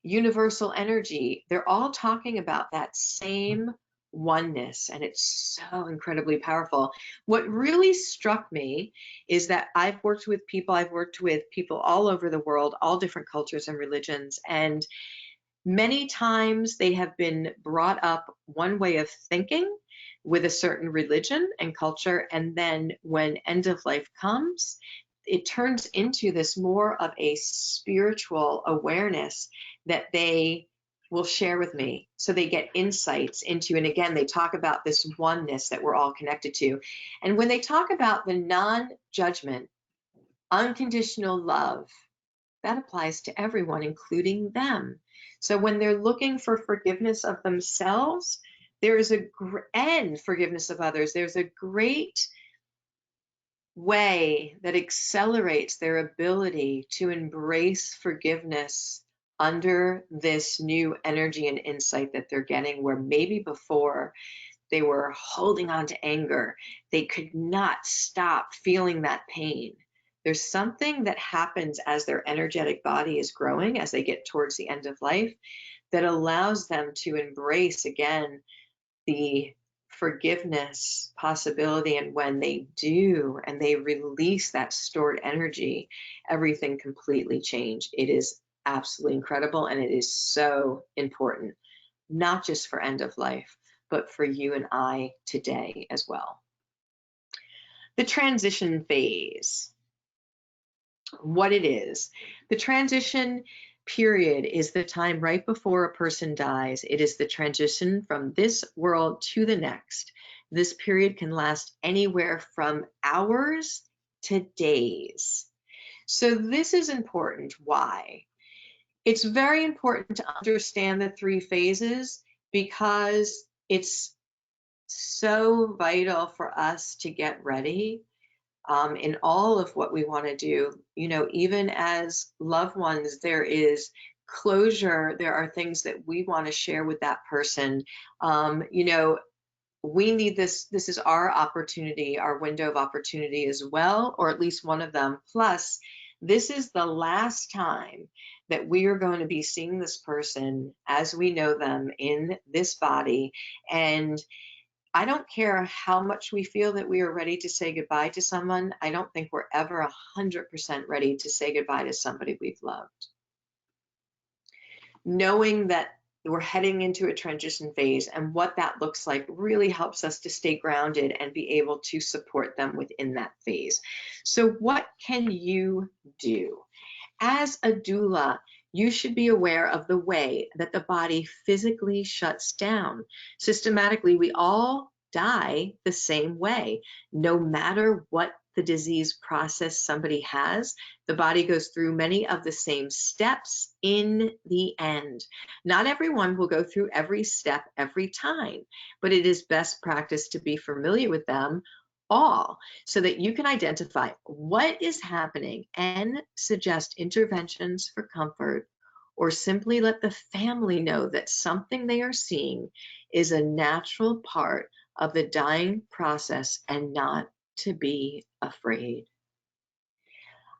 universal energy. They're all talking about that same oneness, and it's so incredibly powerful. What really struck me is that I've worked with people all over the world, all different cultures and religions, and many times they have been brought up one way of thinking with a certain religion and culture, and then when end of life comes, it turns into this more of a spiritual awareness that they will share with me. So they get insights into, and again, they talk about this oneness that we're all connected to. And when they talk about the non-judgment, unconditional love, that applies to everyone, including them. So when they're looking for forgiveness of themselves, and forgiveness of others, there's a great way that accelerates their ability to embrace forgiveness under this new energy and insight that they're getting, where maybe before they were holding on to anger, they could not stop feeling that pain. There's something that happens as their energetic body is growing, as they get towards the end of life, that allows them to embrace again the forgiveness possibility. And when they do, and they release that stored energy, everything completely changed. It is absolutely incredible, and it is so important, not just for end of life, but for you and I today as well. The transition phase. What it is. The transition period is the time right before a person dies. It is the transition from this world to the next. This period can last anywhere from hours to days. So this is important. Why? It's very important to understand the 3 phases, because it's so vital for us to get ready in all of what we want to do. Even as loved ones, there is closure. There are things that we want to share with that person. We need this. This is our opportunity, our window of opportunity as well, or at least one of them. Plus, this is the last time that we are going to be seeing this person as we know them in this body. And I don't care how much we feel that we are ready to say goodbye to someone. I don't think we're ever 100% ready to say goodbye to somebody we've loved. Knowing that we're heading into a transition phase and what that looks like really helps us to stay grounded and be able to support them within that phase. So what can you do? As a doula, you should be aware of the way that the body physically shuts down. Systematically, we all die the same way. No matter what the disease process somebody has, the body goes through many of the same steps in the end. Not everyone will go through every step every time, but it is best practice to be familiar with them all, so that you can identify what is happening and suggest interventions for comfort, or simply let the family know that something they are seeing is a natural part of the dying process and not to be afraid.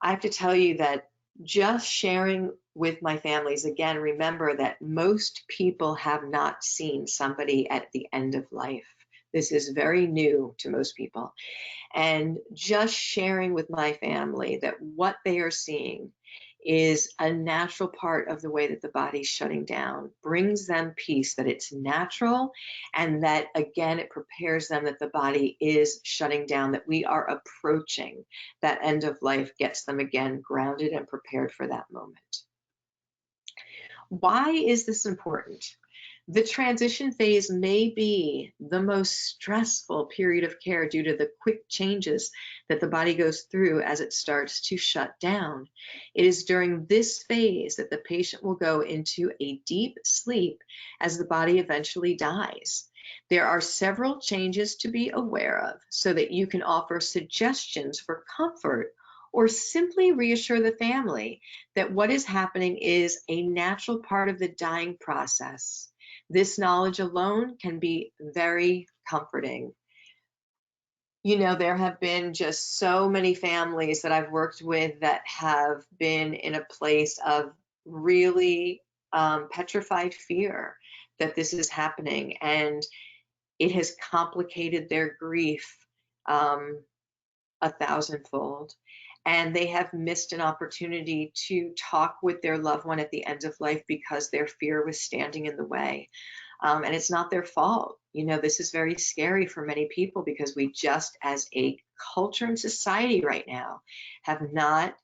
I have to tell you that just sharing with my families, again, remember that most people have not seen somebody at the end of life. This is very new to most people. And just sharing with my family that what they are seeing is a natural part of the way that the body's shutting down brings them peace, that it's natural, and that, again, it prepares them that the body is shutting down, that we are approaching that end of life, gets them again grounded and prepared for that moment. Why is this important? The transition phase may be the most stressful period of care due to the quick changes that the body goes through as it starts to shut down. It is during this phase that the patient will go into a deep sleep as the body eventually dies. There are several changes to be aware of so that you can offer suggestions for comfort, or simply reassure the family that what is happening is a natural part of the dying process. This knowledge alone can be very comforting. There have been just so many families that I've worked with that have been in a place of really petrified fear that this is happening, and it has complicated their grief a thousandfold. And they have missed an opportunity to talk with their loved one at the end of life because their fear was standing in the way. And it's not their fault. This is very scary for many people because we just, as a culture and society right now, have not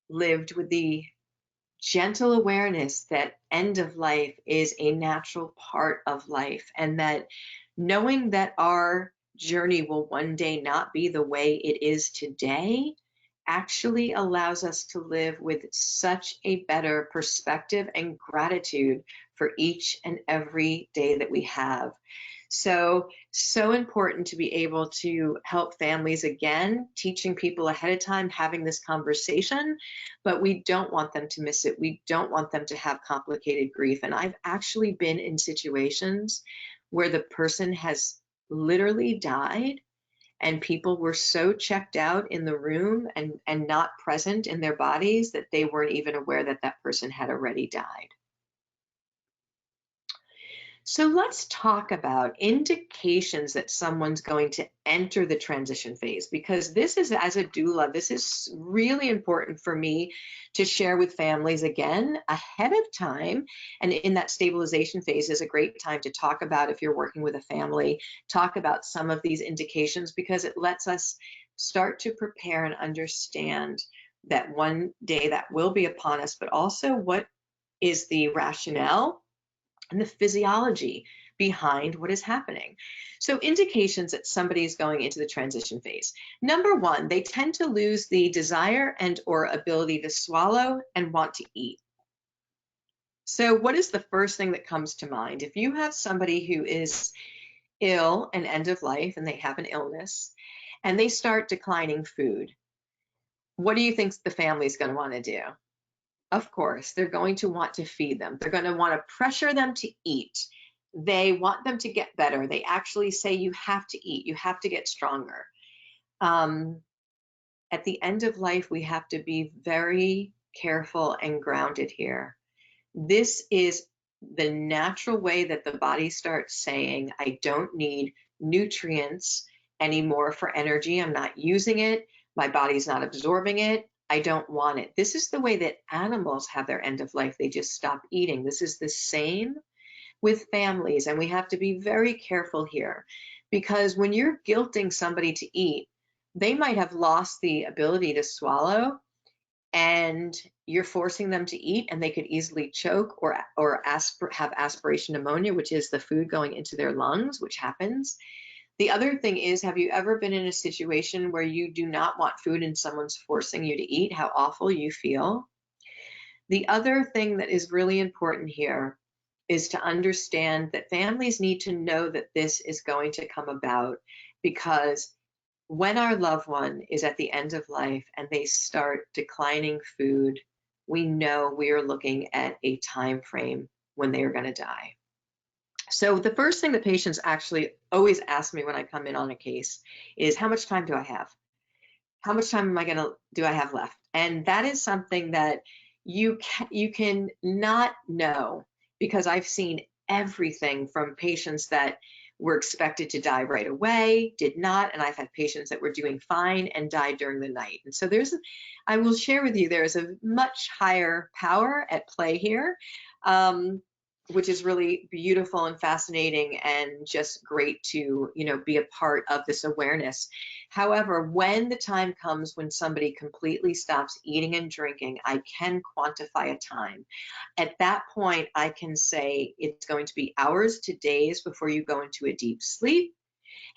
lived with the gentle awareness that end of life is a natural part of life, and that knowing that our journey will one day not be the way it is today actually allows us to live with such a better perspective and gratitude for each and every day that we have. So important to be able to help families, again, teaching people ahead of time, having this conversation, but we don't want them to miss it. We don't want them to have complicated grief. And I've actually been in situations where the person has literally died and people were so checked out in the room and not present in their bodies that they weren't even aware that that person had already died. So let's talk about indications that someone's going to enter the transition phase, because this is, as a doula, this is really important for me to share with families again ahead of time. And in that stabilization phase is a great time to talk about, if you're working with a family, talk about some of these indications, because it lets us start to prepare and understand that one day that will be upon us, but also what is the rationale and the physiology behind what is happening. So indications that somebody is going into the transition phase. Number one, they tend to lose the desire and or ability to swallow and want to eat. So what is the first thing that comes to mind? If you have somebody who is ill and end of life and they have an illness and they start declining food, what do you think the family is going to want to do? Of course, they're going to want to feed them. They're going to want to pressure them to eat. They want them to get better. They actually say, you have to eat, you have to get stronger. At the end of life, we have to be very careful and grounded here. This is the natural way that the body starts saying, I don't need nutrients anymore for energy. I'm not using it. My body's not absorbing it. I don't want it. This is the way that animals have their end of life. They just stop eating. This is the same with families, and we have to be very careful here, because when you're guilting somebody to eat, they might have lost the ability to swallow, and you're forcing them to eat, and they could easily choke or have aspiration pneumonia, which is the food going into their lungs, which happens. The other thing is, have you ever been in a situation where you do not want food and someone's forcing you to eat? How awful you feel. The other thing that is really important here is to understand that families need to know that this is going to come about, because when our loved one is at the end of life and they start declining food, we know we are looking at a time frame when they are going to die. So the first thing that patients actually always ask me when I come in on a case is, how much time do I have? How much time do I have left? And that is something that you can not know, because I've seen everything from patients that were expected to die right away, did not, and I've had patients that were doing fine and died during the night. And so I will share with you, there is a much higher power at play here, which is really beautiful and fascinating and just great to, be a part of this awareness. However, when the time comes when somebody completely stops eating and drinking, I can quantify a time. At that point, I can say it's going to be hours to days before you go into a deep sleep.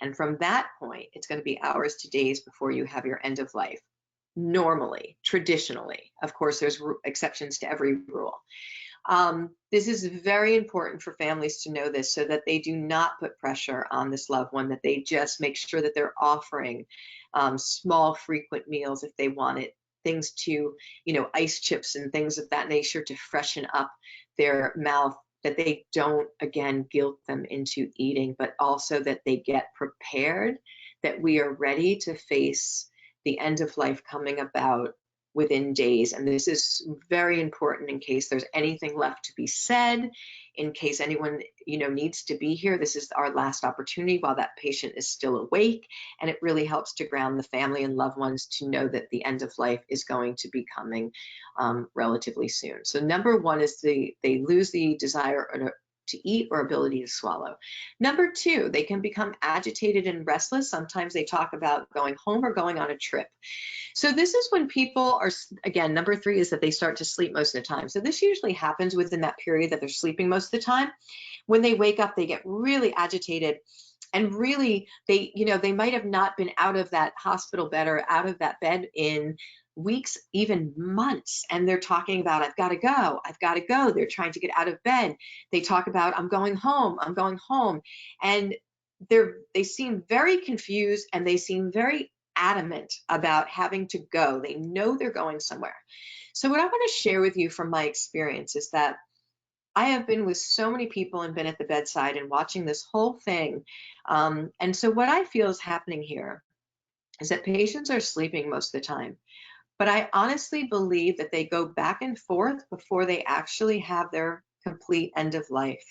And from that point, it's going to be hours to days before you have your end of life. Normally, traditionally, of course, there's exceptions to every rule. This is very important for families to know this, so that they do not put pressure on this loved one, that they just make sure that they're offering small, frequent meals if they want it, things to, ice chips and things of that nature to freshen up their mouth, that they don't, again, guilt them into eating, but also that they get prepared that we are ready to face the end of life coming about within days. And this is very important in case there's anything left to be said, in case anyone, needs to be here. This is our last opportunity while that patient is still awake. And it really helps to ground the family and loved ones to know that the end of life is going to be coming relatively soon. So number one is they lose the desire to eat or ability to swallow. Number two, they can become agitated and restless. Sometimes they talk about going home or going on a trip. So this is when people are, again, number three is that they start to sleep most of the time. So this usually happens within that period that they're sleeping most of the time. When they wake up, they get really agitated, and really they might have not been out of that hospital bed or out of that bed in weeks, even months. And they're talking about, I've got to go, I've got to go. They're trying to get out of bed. They talk about, I'm going home, I'm going home. And they seem very confused, and they seem very adamant about having to go. They know they're going somewhere. So what I want to share with you from my experience is that I have been with so many people and been at the bedside and watching this whole thing. And so what I feel is happening here is that patients are sleeping most of the time. But I honestly believe that they go back and forth before they actually have their complete end of life,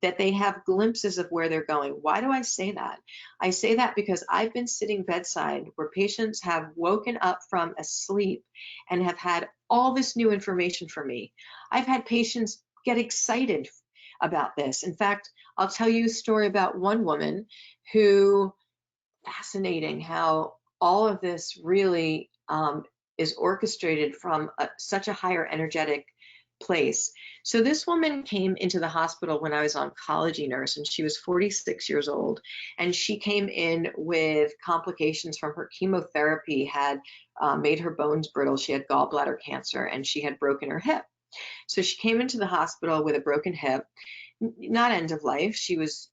that they have glimpses of where they're going. Why do I say that? I say that because I've been sitting bedside where patients have woken up from a sleep and have had all this new information for me. I've had patients get excited about this. In fact, I'll tell you a story about one woman who, fascinating how all of this really is orchestrated from such a higher energetic place. So this woman came into the hospital when I was oncology nurse, and she was 46 years old. And she came in with complications from her chemotherapy, had made her bones brittle. She had gallbladder cancer, and she had broken her hip. So she came into the hospital with a broken hip, not end of life. She was,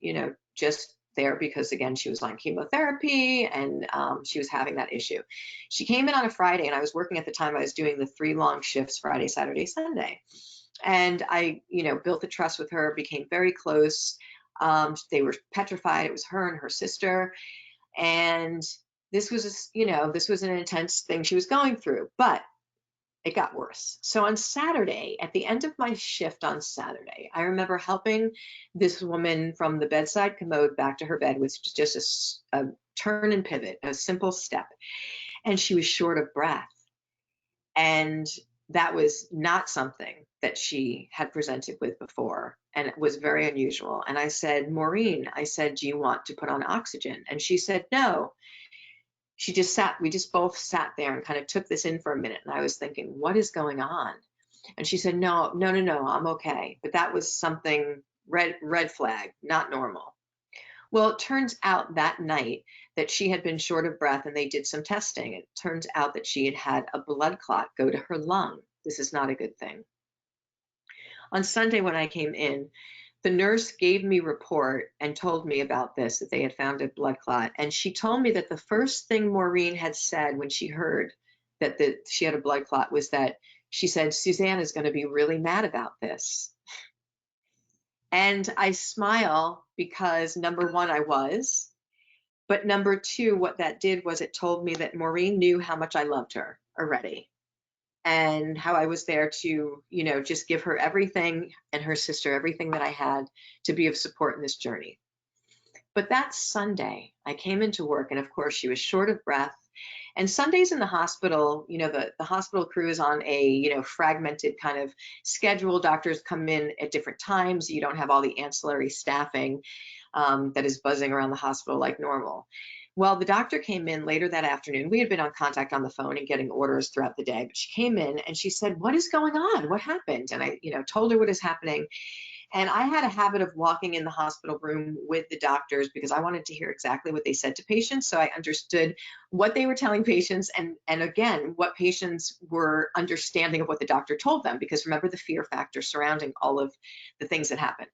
just there because, again, she was on chemotherapy, and she was having that issue. She came in on a Friday, and I was working at the time. I was doing the 3 long shifts, Friday, Saturday, Sunday. And I, built the trust with her, became very close. They were petrified. It was her and her sister. And this was, this was an intense thing she was going through, but it got worse. So on Saturday, at the end of my shift on Saturday, I remember helping this woman from the bedside commode back to her bed with just a turn and pivot, a simple step. And she was short of breath. And that was not something that she had presented with before. And it was very unusual. And I said, Maureen, I said, do you want to put on oxygen? And she said, no. She just sat, we just both sat there and kind of took this in for a minute. And I was thinking, what is going on? And she said, no, I'm okay. But that was something red flag, not normal. Well, it turns out that night that she had been short of breath, and they did some testing. It turns out that she had had a blood clot go to her lung. This is not a good thing. On Sunday when I came in, the nurse gave me a report and told me about this, that they had found a blood clot. And she told me that the first thing Maureen had said when she heard that she had a blood clot was that she said, Suzanne is going to be really mad about this. And I smile because, number one, I was. But number two, what that did was it told me that Maureen knew how much I loved her already, and how I was there to, just give her everything, and her sister everything that I had to be of support in this journey. But that Sunday, I came into work, and of course she was short of breath. And Sundays in the hospital, the hospital crew is on a, fragmented kind of schedule. Doctors come in at different times. You don't have all the ancillary staffing that is buzzing around the hospital like normal. Well, the doctor came in later that afternoon. We had been on contact on the phone and getting orders throughout the day, but she came in and she said, what is going on? What happened? And I, told her what is happening. And I had a habit of walking in the hospital room with the doctors because I wanted to hear exactly what they said to patients. So I understood what they were telling patients, and again, what patients were understanding of what the doctor told them, because remember the fear factor surrounding all of the things that happened.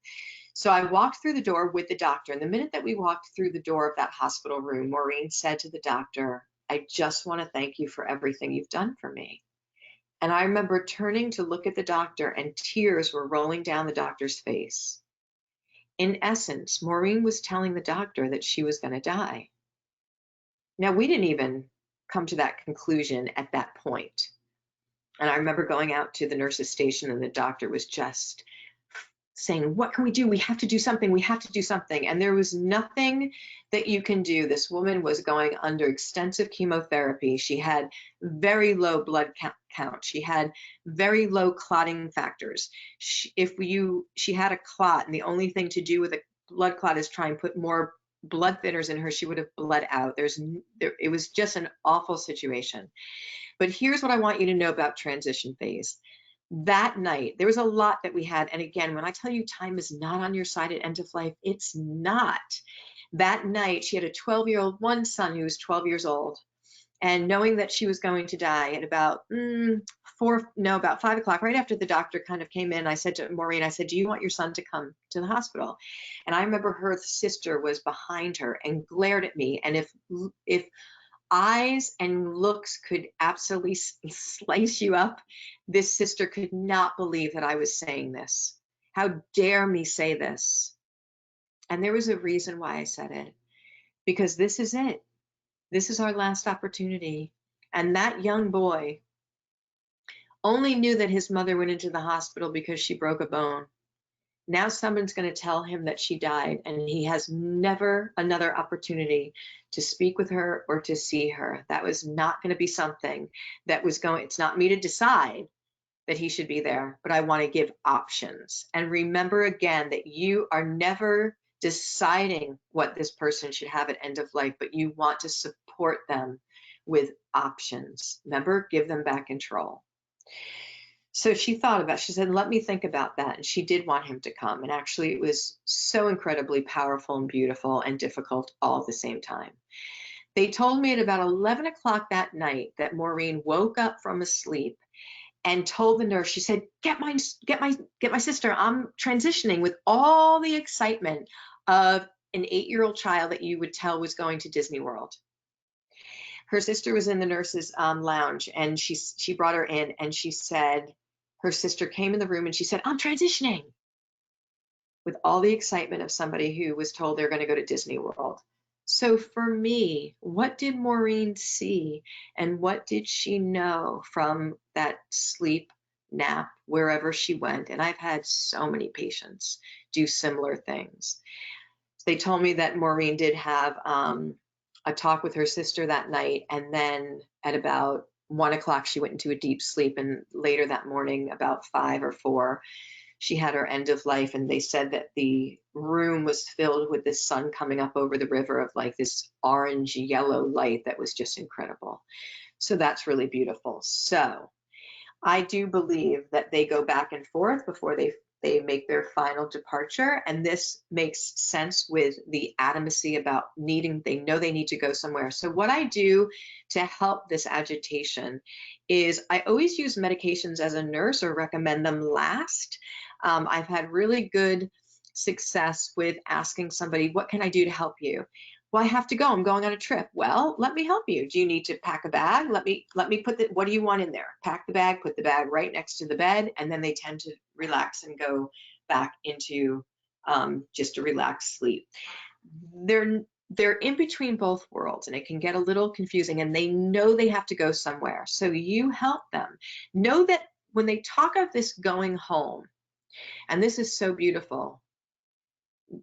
So I walked through the door with the doctor, and the minute that we walked through the door of that hospital room, Maureen said to the doctor, I just want to thank you for everything you've done for me. And I remember turning to look at the doctor, and tears were rolling down the doctor's face. In essence, Maureen was telling the doctor that she was going to die. Now, we didn't even come to that conclusion at that point. And I remember going out to the nurse's station, and the doctor was just saying, what can we do? We have to do something. We have to do something. And there was nothing that you can do. This woman was going under extensive chemotherapy. She had very low blood count. She had very low clotting factors. She had a clot, and the only thing to do with a blood clot is try and put more blood thinners in her, she would have bled out. It was just an awful situation. But here's what I want you to know about transition phase. That night, there was a lot that we had. And again, when I tell you time is not on your side at end of life, it's not. That night, she had a 12-year-old, one son who was 12 years old. And knowing that she was going to die at about 5 o'clock, right after the doctor kind of came in, I said to Maureen, I said, do you want your son to come to the hospital? And I remember her sister was behind her and glared at me. And if eyes and looks could absolutely slice you up, this sister could not believe that I was saying this. How dare me say this? And there was a reason why I said it, because this is it. This is our last opportunity. And that young boy only knew that his mother went into the hospital because she broke a bone. Now someone's going to tell him that she died, and he has never another opportunity to speak with her or to see her. That was not going to be something that was going, it's not me to decide that he should be there, but I want to give options. And remember again that you are never deciding what this person should have at end of life, but you want to support them with options. Remember, give them back control. So she thought about it. She said, let me think about that. And she did want him to come. And actually, it was so incredibly powerful and beautiful and difficult all at the same time. They told me at about 11 o'clock that night that Maureen woke up from a sleep and told the nurse, she said, get my sister. I'm transitioning, with all the excitement of an 8-year-old child that you would tell was going to Disney World. Her sister was in the nurse's lounge, and she brought her in, and she said, her sister came in the room and she said, I'm transitioning, with all the excitement of somebody who was told they're going to go to Disney World. So for me, what did Maureen see, and what did she know from that sleep nap wherever she went? And I've had so many patients do similar things. They told me that Maureen did have a talk with her sister that night, and then at about 1 o'clock, she went into a deep sleep, and later that morning, about 5 or 4, she had her end of life. And they said that the room was filled with the sun coming up over the river of like this orange yellow light that was just incredible. So that's really beautiful. So I do believe that they go back and forth before they make their final departure. And this makes sense with the adamancy about they know they need to go somewhere. So what I do to help this agitation is I always use medications as a nurse, or recommend them last. I've had really good success with asking somebody, what can I do to help you? Well, I have to go. I'm going on a trip. Well, let me help you. Do you need to pack a bag? Let me put what do you want in there? Pack the bag, put the bag right next to the bed, and then they tend to relax and go back into just a relaxed sleep. They're in between both worlds, and it can get a little confusing, and they know they have to go somewhere. So you help them. Know that when they talk of this going home, and this is so beautiful,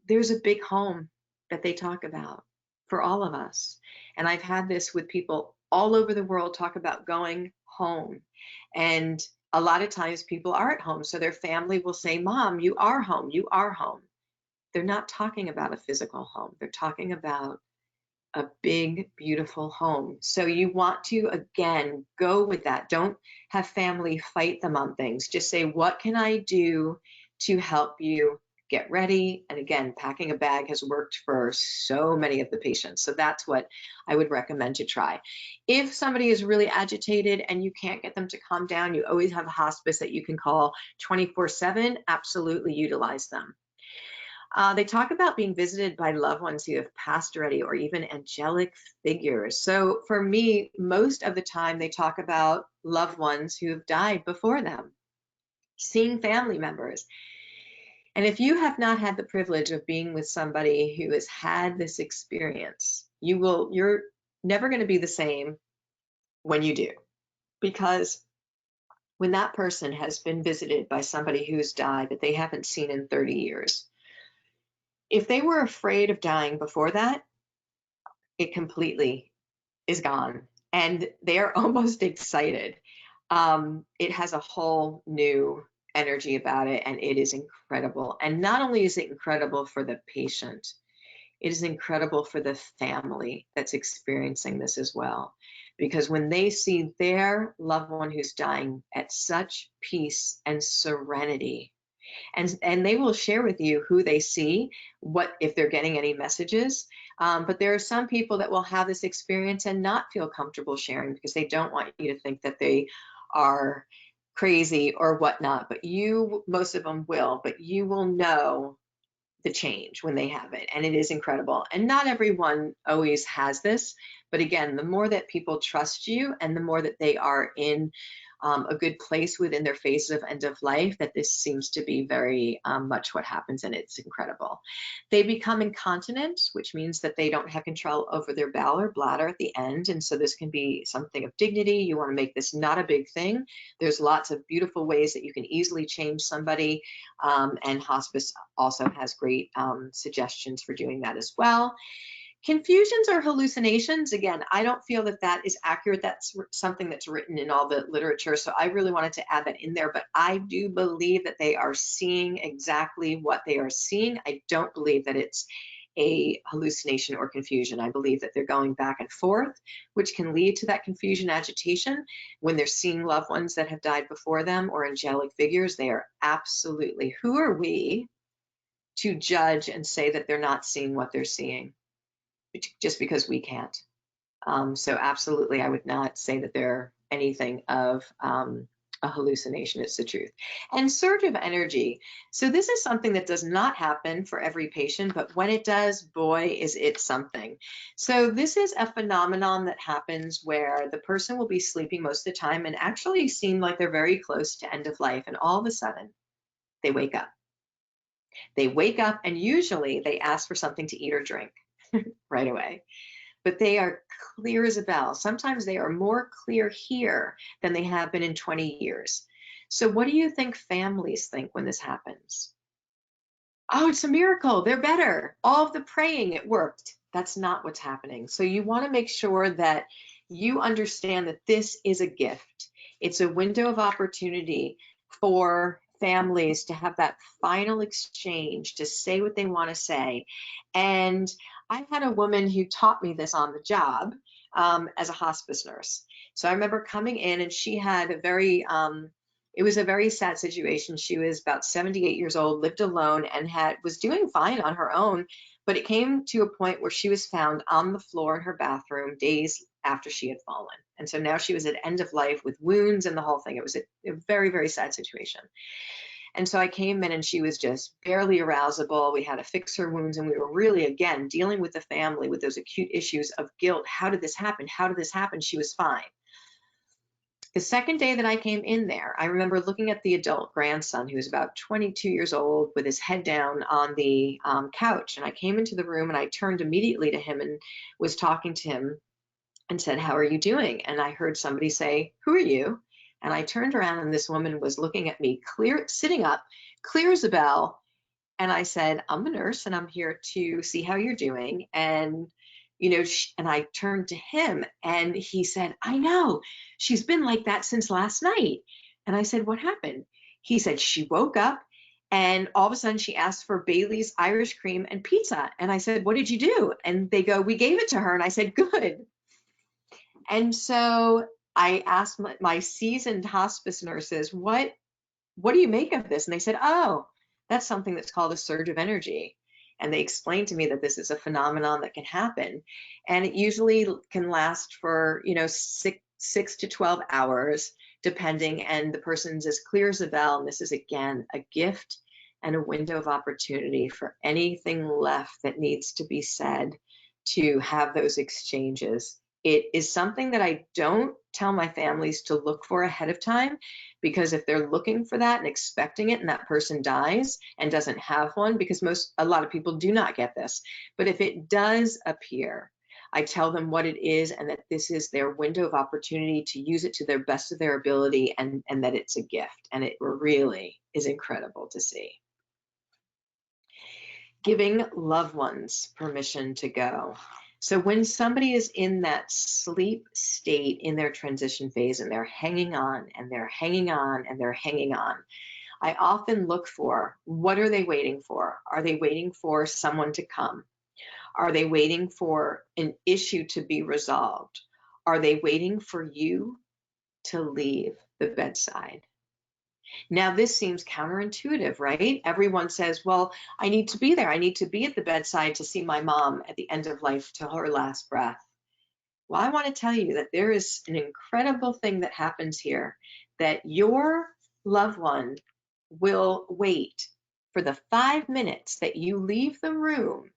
there's a big home that they talk about for all of us. And I've had this with people all over the world talk about going home. And a lot of times people are at home, so their family will say, Mom, you are home, you are home. They're not talking about a physical home. They're talking about a big, beautiful home. So you want to, again, go with that. Don't have family fight them on things. Just say, what can I do to help you get ready? And again, packing a bag has worked for so many of the patients. So that's what I would recommend to try. If somebody is really agitated and you can't get them to calm down, you always have a hospice that you can call 24/7. Absolutely utilize them. They talk about being visited by loved ones who have passed already, or even angelic figures. So for me, most of the time they talk about loved ones who have died before them, seeing family members. And if you have not had the privilege of being with somebody who has had this experience, you're never going to be the same when you do, because when that person has been visited by somebody who's died that they haven't seen in 30 years, if they were afraid of dying before that, it completely is gone. And they're almost excited. It has a whole new energy about it, and it is incredible. And not only is it incredible for the patient, it is incredible for the family that's experiencing this as well. Because when they see their loved one who's dying at such peace and serenity, and they will share with you who they see, what if they're getting any messages. But there are some people that will have this experience and not feel comfortable sharing because they don't want you to think that they are crazy or whatnot. But you, most of them will, but you will know the change when they have it, and it is incredible. And not everyone always has this, but again, the more that people trust you and the more that they are in a good place within their phases of end of life, that this seems to be very much what happens, and it's incredible. They become incontinent, which means that they don't have control over their bowel or bladder at the end, and so this can be something of dignity. You want to make this not a big thing. There's lots of beautiful ways that you can easily change somebody, and hospice also has great suggestions for doing that as well. Confusions or hallucinations, again, I don't feel that that is accurate. That's something that's written in all the literature, so I really wanted to add that in there, but I do believe that they are seeing exactly what they are seeing. I don't believe that it's a hallucination or confusion. I believe that they're going back and forth, which can lead to that confusion, agitation. When they're seeing loved ones that have died before them or angelic figures, they are absolutely, who are we to judge and say that they're not seeing what they're seeing? Just because we can't. So absolutely, I would not say that they're anything of a hallucination. It's the truth. And surge of energy. So this is something that does not happen for every patient, but when it does, boy, is it something. So this is a phenomenon that happens where the person will be sleeping most of the time and actually seem like they're very close to end of life, and all of a sudden they wake up. They wake up and usually they ask for something to eat or drink right away. But they are clear as a bell. Sometimes they are more clear here than they have been in 20 years. So what do you think families think when this happens? Oh, it's a miracle. They're better. All of the praying, it worked. That's not what's happening. So you want to make sure that you understand that this is a gift. It's a window of opportunity for families to have that final exchange, to say what they want to say. And I had a woman who taught me this on the job as a hospice nurse. So I remember coming in, and she had a very, it was a very sad situation. She was about 78 years old, lived alone, and was doing fine on her own. But it came to a point where she was found on the floor in her bathroom days after she had fallen. And so now she was at end of life with wounds and the whole thing. It was a very, very sad situation. And so I came in and she was just barely arousable. We had to fix her wounds, and we were really, again, dealing with the family with those acute issues of guilt. How did this happen? How did this happen? She was fine. The second day that I came in there, I remember looking at the adult grandson, who was about 22 years old, with his head down on the couch. And I came into the room and I turned immediately to him and was talking to him and said, "How are you doing?" And I heard somebody say, "Who are you?" And I turned around and this woman was looking at me, sitting up, clear as a bell. And I said, "I'm a nurse and I'm here to see how you're doing." And and I turned to him and he said, "I know, she's been like that since last night." And I said, "What happened?" He said, "She woke up and all of a sudden she asked for Bailey's Irish cream and pizza." And I said, "What did you do?" And they go, "We gave it to her." And I said, "Good." And so I asked my seasoned hospice nurses, what do you make of this? And they said, "Oh, that's something that's called a surge of energy." And they explained to me that this is a phenomenon that can happen. And it usually can last for, 6 to 12 hours, depending. And the person's as clear as a bell. And this is, again, a gift and a window of opportunity for anything left that needs to be said to have those exchanges. It is something that I don't tell my families to look for ahead of time, because if they're looking for that and expecting it and that person dies and doesn't have one, because a lot of people do not get this, but if it does appear, I tell them what it is and that this is their window of opportunity to use it to their best of their ability, and that it's a gift. And it really is incredible to see. Giving loved ones permission to go. So when somebody is in that sleep state in their transition phase and they're hanging on and they're hanging on and they're hanging on, I often look for, what are they waiting for? Are they waiting for someone to come? Are they waiting for an issue to be resolved? Are they waiting for you to leave the bedside? Now, this seems counterintuitive, right? Everyone says, well, I need to be there. I need to be at the bedside to see my mom at the end of life till her last breath. Well, I want to tell you that there is an incredible thing that happens here, that your loved one will wait for the 5 minutes that you leave the room.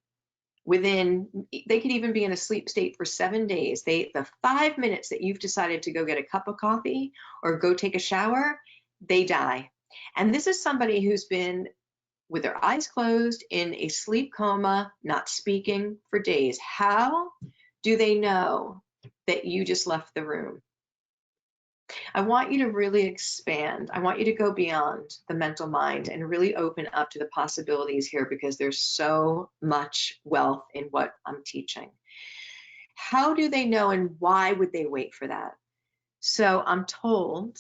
They could even be in a sleep state for 7 days. The 5 minutes that you've decided to go get a cup of coffee or go take a shower, they die. And this is somebody who's been with their eyes closed in a sleep coma, not speaking for days. How do they know that you just left the room? I want you to really expand. I want you to go beyond the mental mind and really open up to the possibilities here, because there's so much wealth in what I'm teaching. How do they know, and why would they wait for that? So I'm told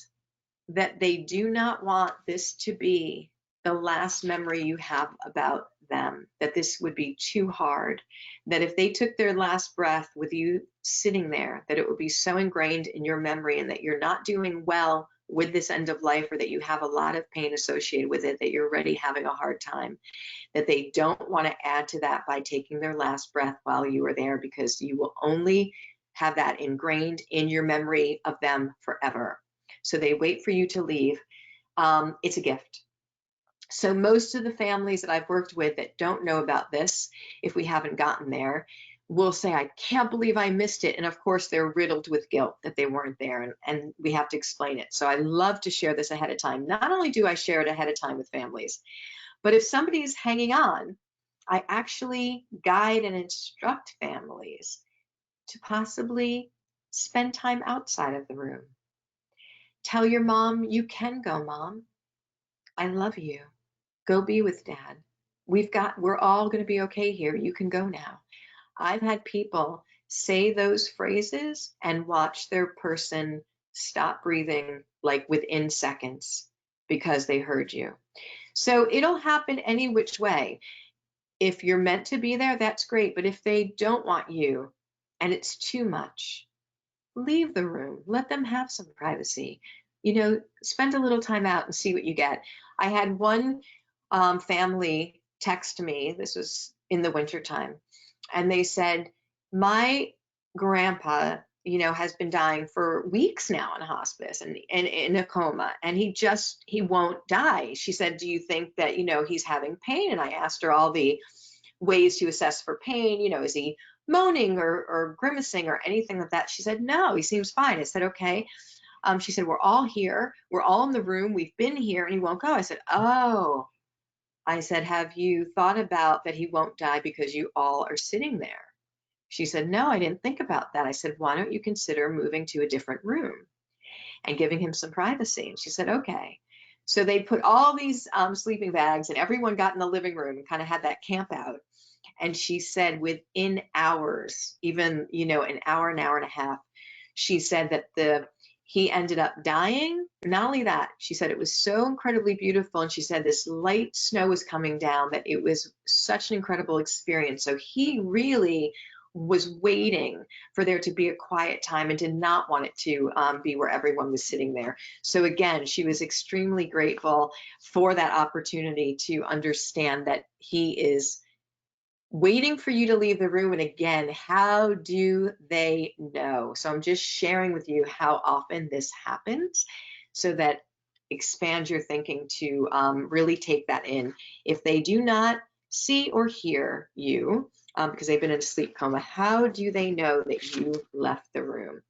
that they do not want this to be the last memory you have about them, that this would be too hard, that if they took their last breath with you sitting there, that it would be so ingrained in your memory and that you're not doing well with this end of life, or that you have a lot of pain associated with it, that you're already having a hard time, that they don't want to add to that by taking their last breath while you are there, because you will only have that ingrained in your memory of them forever. So they wait for you to leave. It's a gift. So most of the families that I've worked with that don't know about this, if we haven't gotten there, will say, I can't believe I missed it. And of course, they're riddled with guilt that they weren't there, and we have to explain it. So I love to share this ahead of time. Not only do I share it ahead of time with families, but if somebody's hanging on, I actually guide and instruct families to possibly spend time outside of the room. Tell your mom, you can go, Mom. I love you. Go be with Dad. We're all going to be okay here. You can go now. I've had people say those phrases and watch their person stop breathing like within seconds because they heard you. So it'll happen any which way. If you're meant to be there, that's great. But if they don't want you and it's too much, leave the room. Let them have some privacy. Spend a little time out and see what you get. I had one family text me, this was in the wintertime, and they said, my grandpa, has been dying for weeks now in hospice and in a coma, and he won't die. She said, do you think that, he's having pain? And I asked her all the ways to assess for pain. Is he moaning or grimacing or anything like that? She said, no, he seems fine. I said, okay. She said, we're all here. We're all in the room. We've been here and he won't go. I said, oh. I said, have you thought about that he won't die because you all are sitting there? She said, no, I didn't think about that. I said, why don't you consider moving to a different room and giving him some privacy? And she said, okay. So they put all these sleeping bags and everyone got in the living room and kind of had that camp out. And she said within hours, even, an hour and a half, she said that he ended up dying. Not only that, she said it was so incredibly beautiful. And she said this light snow was coming down, that it was such an incredible experience. So he really was waiting for there to be a quiet time and did not want it to be where everyone was sitting there. So again, she was extremely grateful for that opportunity to understand that he is waiting for you to leave the room. And again, how do they know? So I'm just sharing with you how often this happens, so that expand your thinking to really take that in. If they do not see or hear you because they've been in a sleep coma, how do they know that you left the room?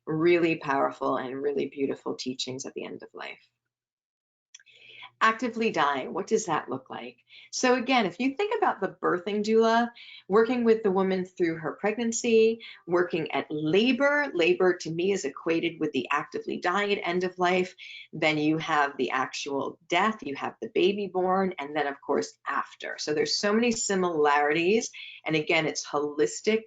Really powerful and really beautiful teachings at the end of life. Actively dying, what does that look like? So again, if you think about the birthing doula, working with the woman through her pregnancy, working at labor, labor to me is equated with the actively dying at end of life. Then you have the actual death, you have the baby born, and then of course after. So there's so many similarities. And again, it's holistic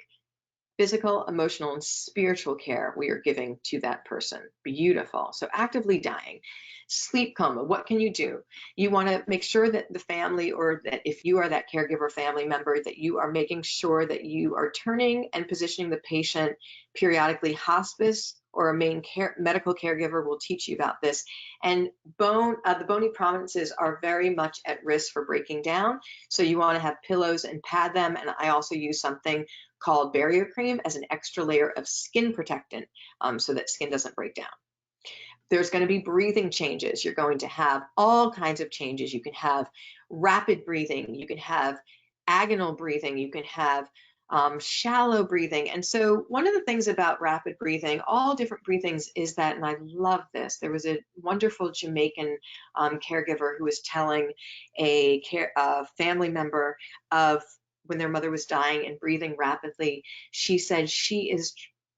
physical, emotional, and spiritual care we are giving to that person. Beautiful. So actively dying. Sleep coma, what can you do? You want to make sure that the family, or that if you are that caregiver family member, that you are making sure that you are turning and positioning the patient periodically. Hospice or a medical caregiver will teach you about this. And the bony prominences are very much at risk for breaking down. So you want to have pillows and pad them. And I also use something called barrier cream as an extra layer of skin protectant, so that skin doesn't break down. There's going to be breathing changes. You're going to have all kinds of changes. You can have rapid breathing. You can have agonal breathing. You can have shallow breathing. And so one of the things about rapid breathing, all different breathings, is that, and I love this, there was a wonderful Jamaican caregiver who was telling a family member of when their mother was dying and breathing rapidly. She said she is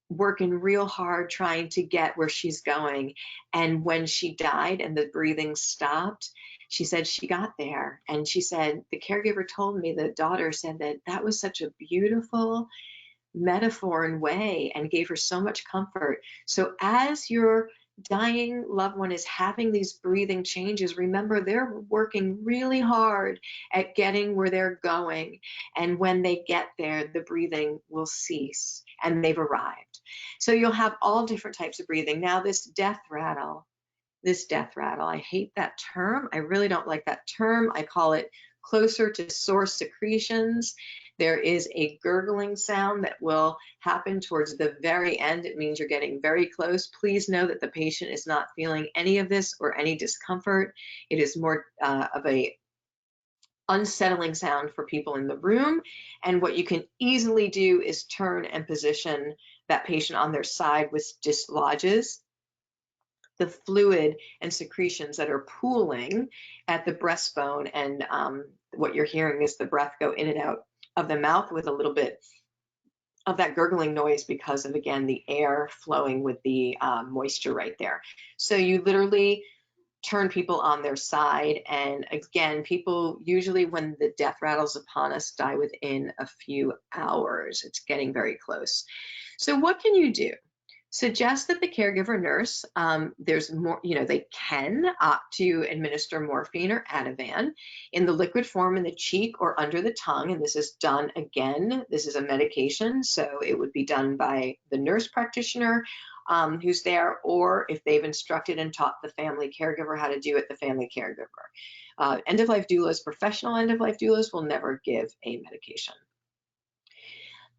working real hard trying to get where she's going. And when she died and the breathing stopped, she said she got there. And she said, the caregiver told me, the daughter said that that was such a beautiful metaphor and way, and gave her so much comfort. So as your dying loved one is having these breathing changes, remember they're working really hard at getting where they're going. And when they get there, the breathing will cease and they've arrived. So you'll have all different types of breathing. Now this death rattle, I hate that term. I really don't like that term. I call it closer to source secretions. There is a gurgling sound that will happen towards the very end. It means you're getting very close. Please know that the patient is not feeling any of this or any discomfort. It is more of a unsettling sound for people in the room. And what you can easily do is turn and position that patient on their side, which dislodges the fluid and secretions that are pooling at the breastbone. And what you're hearing is the breath go in and out of the mouth with a little bit of that gurgling noise because of, again, the air flowing with the moisture right there. So you literally turn people on their side. And again, people usually, when the death rattles upon us, die within a few hours. It's getting very close. So what can you do? Suggest that the caregiver nurse, there's more, they can opt to administer morphine or Ativan in the liquid form in the cheek or under the tongue. And this is done, again, this is a medication, so it would be done by the nurse practitioner who's there, or if they've instructed and taught the family caregiver how to do it, the family caregiver. End of life doulas, professional end of life doulas will never give a medication.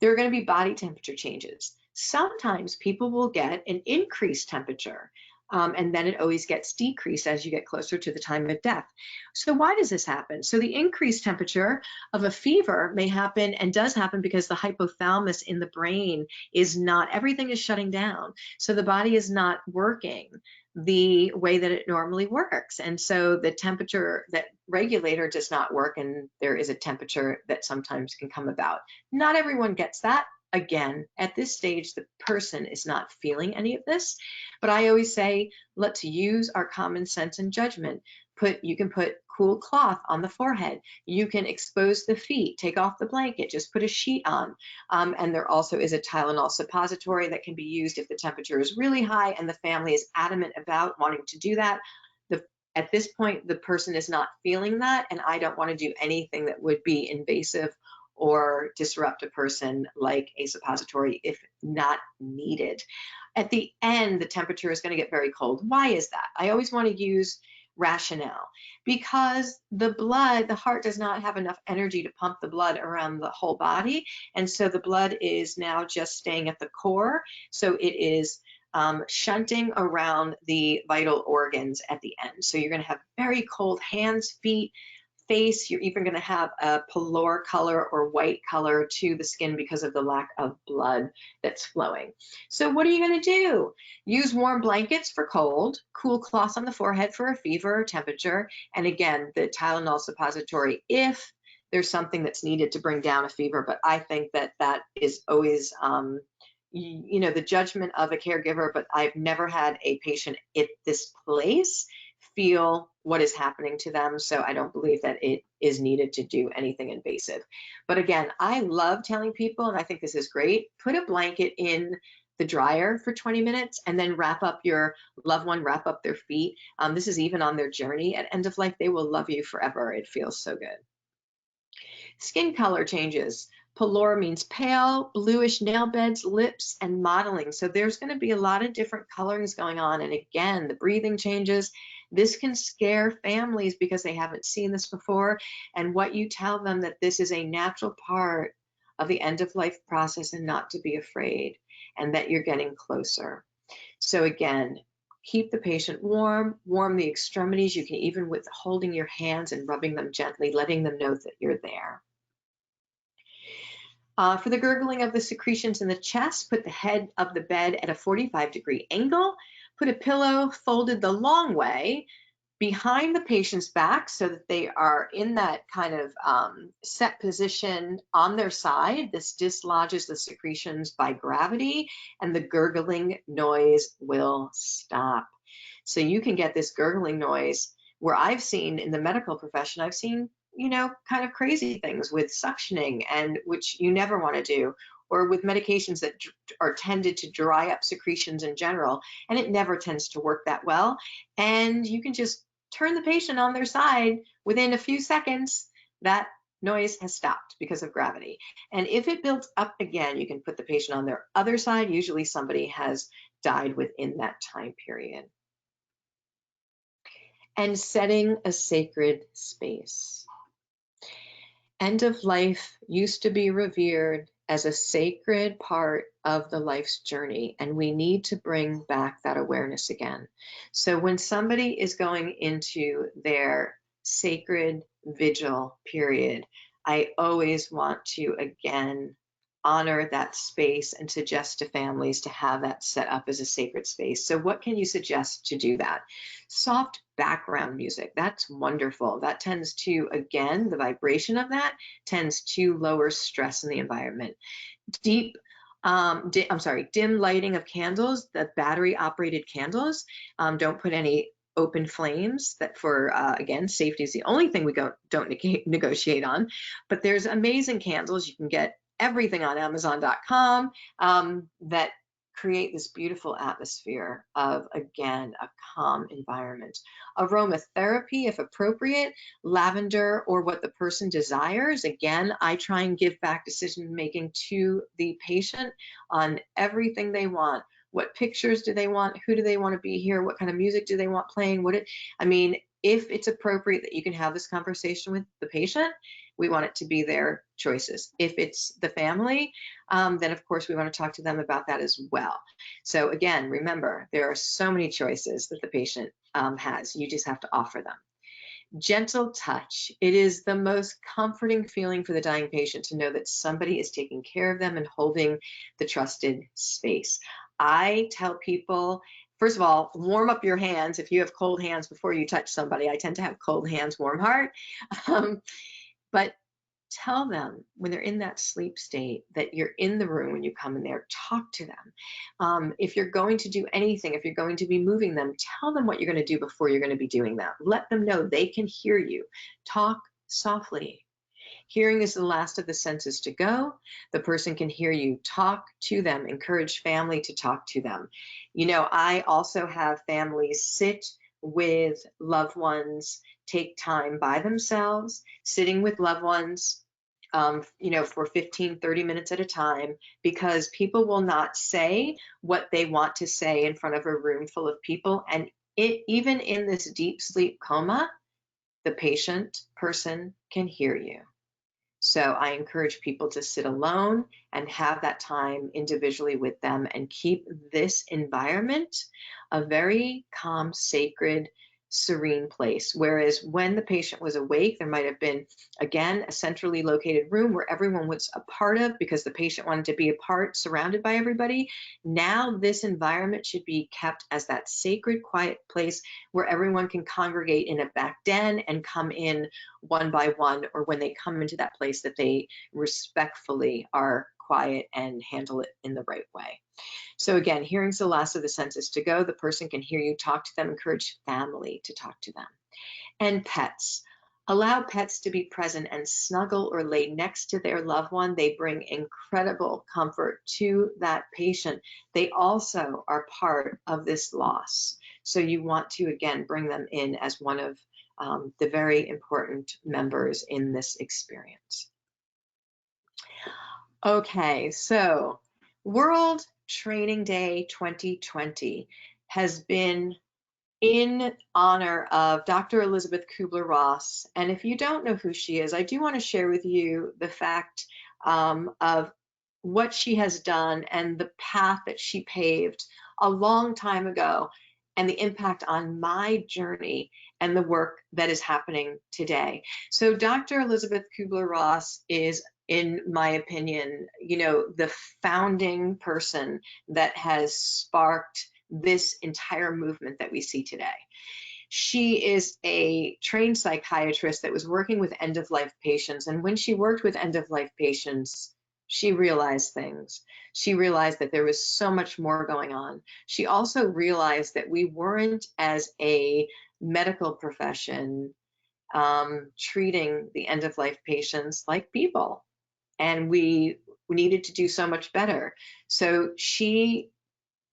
There are going to be body temperature changes. Sometimes people will get an increased temperature, and then it always gets decreased as you get closer to the time of death. So why does this happen? So the increased temperature of a fever may happen, and does happen, because the hypothalamus in the brain is not, everything is shutting down. So the body is not working the way that it normally works. And so the temperature, that regulator, does not work, and there is a temperature that sometimes can come about. Not everyone gets that. Again, at this stage, the person is not feeling any of this, but I always say, let's use our common sense and judgment. You can put cool cloth on the forehead. You can expose the feet, take off the blanket, just put a sheet on. And there also is a Tylenol suppository that can be used if the temperature is really high and the family is adamant about wanting to do that. At this point, the person is not feeling that, and I don't want to do anything that would be invasive or disrupt a person, like a suppository, if not needed. At the end, the temperature is going to get very cold. Why is that? I always want to use rationale, because the heart does not have enough energy to pump the blood around the whole body, and so the blood is now just staying at the core, so it is shunting around the vital organs at the end. So you're going to have very cold hands, feet, face. You're even going to have a pallor color or white color to the skin because of the lack of blood that's flowing. So what are you going to do? Use warm blankets for cold, cool cloths on the forehead for a fever or temperature, and again, the Tylenol suppository if there's something that's needed to bring down a fever. But I think that that is always you know, the judgment of a caregiver, but I've never had a patient at this place feel what is happening to them. So I don't believe that it is needed to do anything invasive. But again, I love telling people, and I think this is great, put a blanket in the dryer for 20 minutes and then wrap up your loved one, wrap up their feet. This is even on their journey at end of life. They will love you forever. It feels so good. Skin color changes. Pallor means pale, bluish nail beds, lips, and mottling. So there's going to be a lot of different colorings going on. And again, the breathing changes. This can scare families because they haven't seen this before. And what you tell them that this is a natural part of the end of life process and not to be afraid and that you're getting closer. So again, keep the patient warm, warm the extremities. You can even with holding your hands and rubbing them gently, letting them know that you're there. For the gurgling of the secretions in the chest, put the head of the bed at a 45-degree angle. Put a pillow folded the long way behind the patient's back so that they are in that kind of set position on their side. This dislodges the secretions by gravity and the gurgling noise will stop. So you can get this gurgling noise where I've seen in the medical profession, I've seen, you know, kind of crazy things with suctioning, and which you never want to do, or with medications that are tended to dry up secretions in general, and it never tends to work that well. And you can just turn the patient on their side within a few seconds, that noise has stopped because of gravity. And if it builds up again, you can put the patient on their other side. Usually somebody has died within that time period. And setting a sacred space. End of life used to be revered as a sacred part of the life's journey, and we need to bring back that awareness again. So when somebody is going into their sacred vigil period, I always want to again honor that space and suggest to families to have that set up as a sacred space. So what can you suggest to do that? Soft background music, that's wonderful. That tends to, again, the vibration of that tends to lower stress in the environment. Dim lighting of candles, the battery operated candles. Don't put any open flames. That for, again, safety is the only thing we don't negotiate on. But there's amazing candles. You can get everything on Amazon.com that create this beautiful atmosphere of, again, a calm environment. Aromatherapy, if appropriate, lavender or what the person desires. Again, I try and give back decision making to the patient on everything they want. What pictures do they want? Who do they want to be here? What kind of music do they want playing? I mean, if it's appropriate that you can have this conversation with the patient, we want it to be their choices. If it's the family, then of course we want to talk to them about that as well. So again, remember, there are so many choices that the patient has. You just have to offer them. Gentle touch. It is the most comforting feeling for the dying patient to know that somebody is taking care of them and holding the trusted space. I tell people, first of all, warm up your hands. If you have cold hands before you touch somebody, I tend to have cold hands, warm heart. But tell them when they're in that sleep state that you're in the room when you come in there. Talk to them. If you're going to do anything, if you're going to be moving them, tell them what you're going to do before you're going to be doing that. Let them know they can hear you. Talk softly. Hearing is the last of the senses to go. The person can hear you. Talk to them. Encourage family to talk to them. You know, I also have families sit with loved ones, take time by themselves, sitting with loved ones, you know, for 15, 30 minutes at a time, because people will not say what they want to say in front of a room full of people. And even in this deep sleep coma, the person can hear you. So I encourage people to sit alone and have that time individually with them and keep this environment a very calm, sacred serene place. Whereas when the patient was awake, there might have been, again, a centrally located room where everyone was a part of because the patient wanted to be a part, surrounded by everybody. Now this environment should be kept as that sacred, quiet place where everyone can congregate in a back den and come in one by one, or when they come into that place that they respectfully are quiet and handle it in the right way. So again, hearing's the last of the senses to go. The person can hear you, talk to them, encourage family to talk to them. And pets. Allow pets to be present and snuggle or lay next to their loved one. They bring incredible comfort to that patient. They also are part of this loss. So you want to, again, bring them in as one of the very important members in this experience. Okay, so World Training Day 2020 has been in honor of Dr. Elizabeth Kubler-Ross. And if you don't know who she is, I do want to share with you the fact of what she has done and the path that she paved a long time ago and the impact on my journey and the work that is happening today. So Dr. Elizabeth Kubler-Ross is, in my opinion, the founding person that has sparked this entire movement that we see today. She is a trained psychiatrist that was working with end-of-life patients. And when she worked with end-of-life patients, she realized things. She realized that there was so much more going on. She also realized that we weren't, as a medical profession, treating the end-of-life patients like people. And we needed to do so much better. So she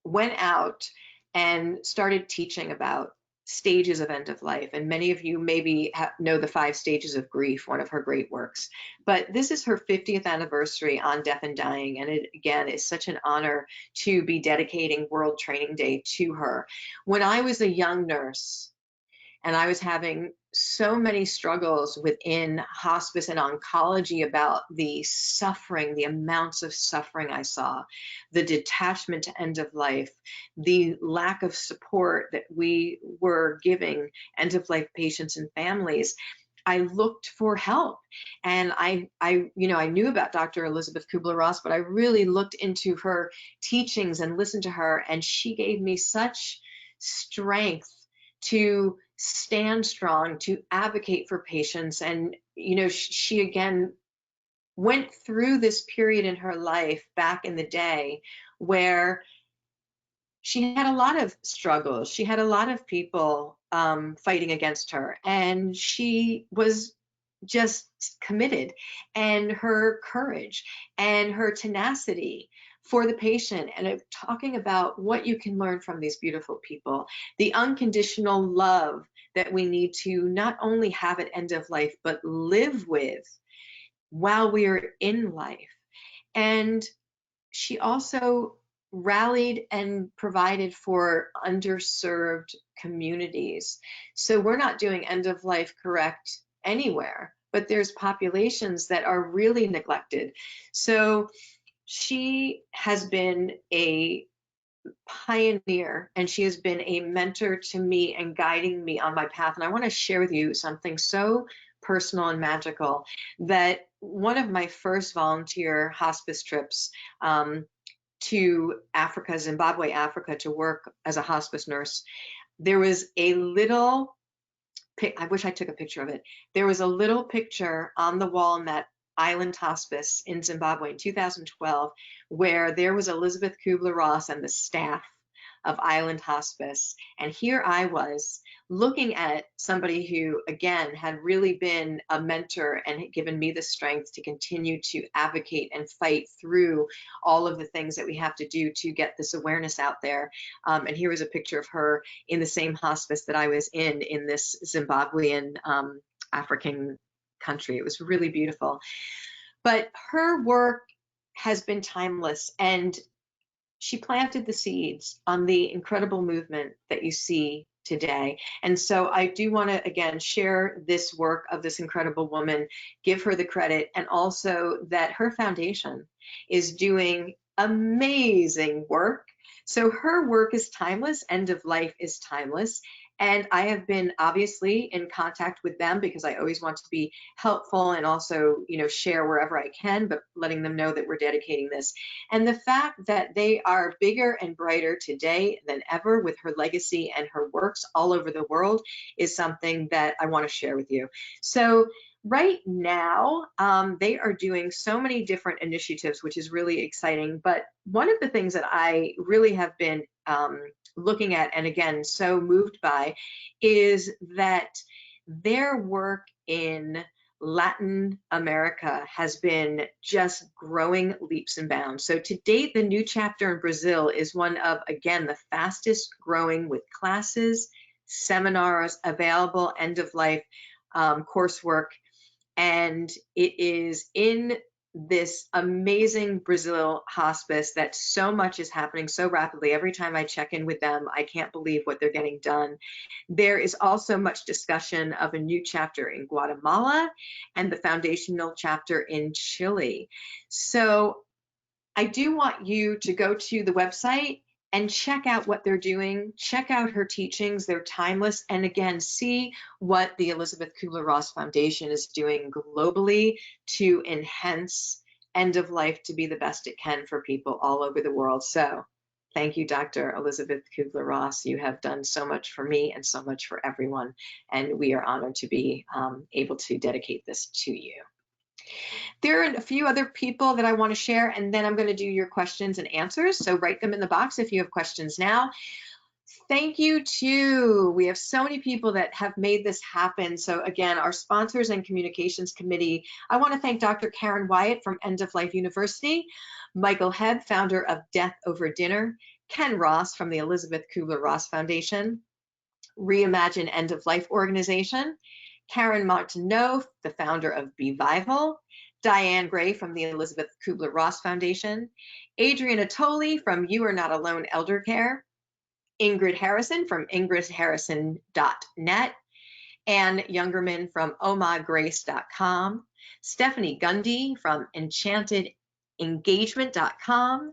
went out and started teaching about stages of end of life. And many of you maybe know the 5 stages of grief, one of her great works. But this is her 50th anniversary on Death and Dying. And it, again, is such an honor to be dedicating World Training Day to her. When I was a young nurse, and I was having so many struggles within hospice and oncology about the suffering, the amounts of suffering I saw, the detachment to end of life, the lack of support that we were giving end of life patients and families. I looked for help, and I knew about Dr. Elizabeth Kubler-Ross, but I really looked into her teachings and listened to her, and she gave me such strength to stand strong, to advocate for patients. And, she again went through this period in her life back in the day where she had a lot of struggles. She had a lot of people fighting against her, and she was just committed, and her courage and her tenacity for the patient, and talking about what you can learn from these beautiful people, the unconditional love that we need to not only have at end of life, but live with while we are in life. And she also rallied and provided for underserved communities. So we're not doing end of life correct anywhere, but there's populations that are really neglected. So she has been a pioneer, and she has been a mentor to me and guiding me on my path. And I want to share with you something so personal and magical, that one of my first volunteer hospice trips to Africa, Zimbabwe, Africa, to work as a hospice nurse, there was a little, I wish I took a picture of it. There was a little picture on the wall in that island hospice in Zimbabwe in 2012, where there was Elizabeth Kubler-Ross and the staff of Island Hospice. And here I was looking at somebody who, again, had really been a mentor and had given me the strength to continue to advocate and fight through all of the things that we have to do to get this awareness out there. And here was a picture of her in the same hospice that I was in this Zimbabwean African country. It was really beautiful. But her work has been timeless, and she planted the seeds on the incredible movement that you see today. And so I do want to, again, share this work of this incredible woman, give her the credit, and also that her foundation is doing amazing work. So her work is timeless, end of life is timeless, And I have been obviously in contact with them because I always want to be helpful and also, share wherever I can, but letting them know that we're dedicating this. And the fact that they are bigger and brighter today than ever with her legacy and her works all over the world is something that I want to share with you. So right now, they are doing so many different initiatives, which is really exciting. But one of the things that I really have been looking at, and again, so moved by, is that their work in Latin America has been just growing leaps and bounds. So to date, the new chapter in Brazil is one of, again, the fastest growing, with classes, seminars, available end of life coursework. And it is in this amazing Brazil hospice that so much is happening so rapidly. Every time I check in with them, I can't believe what they're getting done. There is also much discussion of a new chapter in Guatemala and the foundational chapter in Chile. So I do want you to go to the website and check out what they're doing, check out her teachings, they're timeless, and again, see what the Elizabeth Kubler-Ross Foundation is doing globally to enhance end of life to be the best it can for people all over the world. So thank you, Dr. Elizabeth Kubler-Ross. You have done so much for me and so much for everyone, and we are honored to be able to dedicate this to you. There are a few other people that I want to share, and then I'm going to do your questions and answers. So write them in the box if you have questions now. Thank you too. We have so many people that have made this happen. So again, our sponsors and communications committee, I want to thank Dr. Karen Wyatt from End of Life University, Michael Hebb, founder of Death Over Dinner, Ken Ross from the Elizabeth Kubler-Ross Foundation, Reimagine End of Life Organization, Karen Martineau, the founder of Be Vital, Diane Gray from the Elizabeth Kubler-Ross Foundation, Adriana Tolley from You Are Not Alone Elder Care, Ingrid Harrison from ingridharrison.net, Ann Youngerman from omagrace.com, Stephanie Gundy from enchantedengagement.com,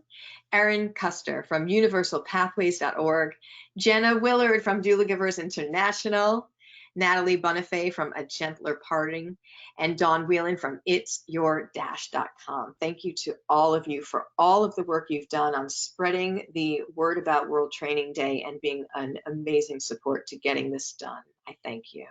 Erin Custer from universalpathways.org, Jenna Willard from Doulagivers International, Natalie Bonifay from A Gentler Parting, and Dawn Whelan from itsyour-.com. Thank you to all of you for all of the work you've done on spreading the word about World Training Day and being an amazing support to getting this done. I thank you.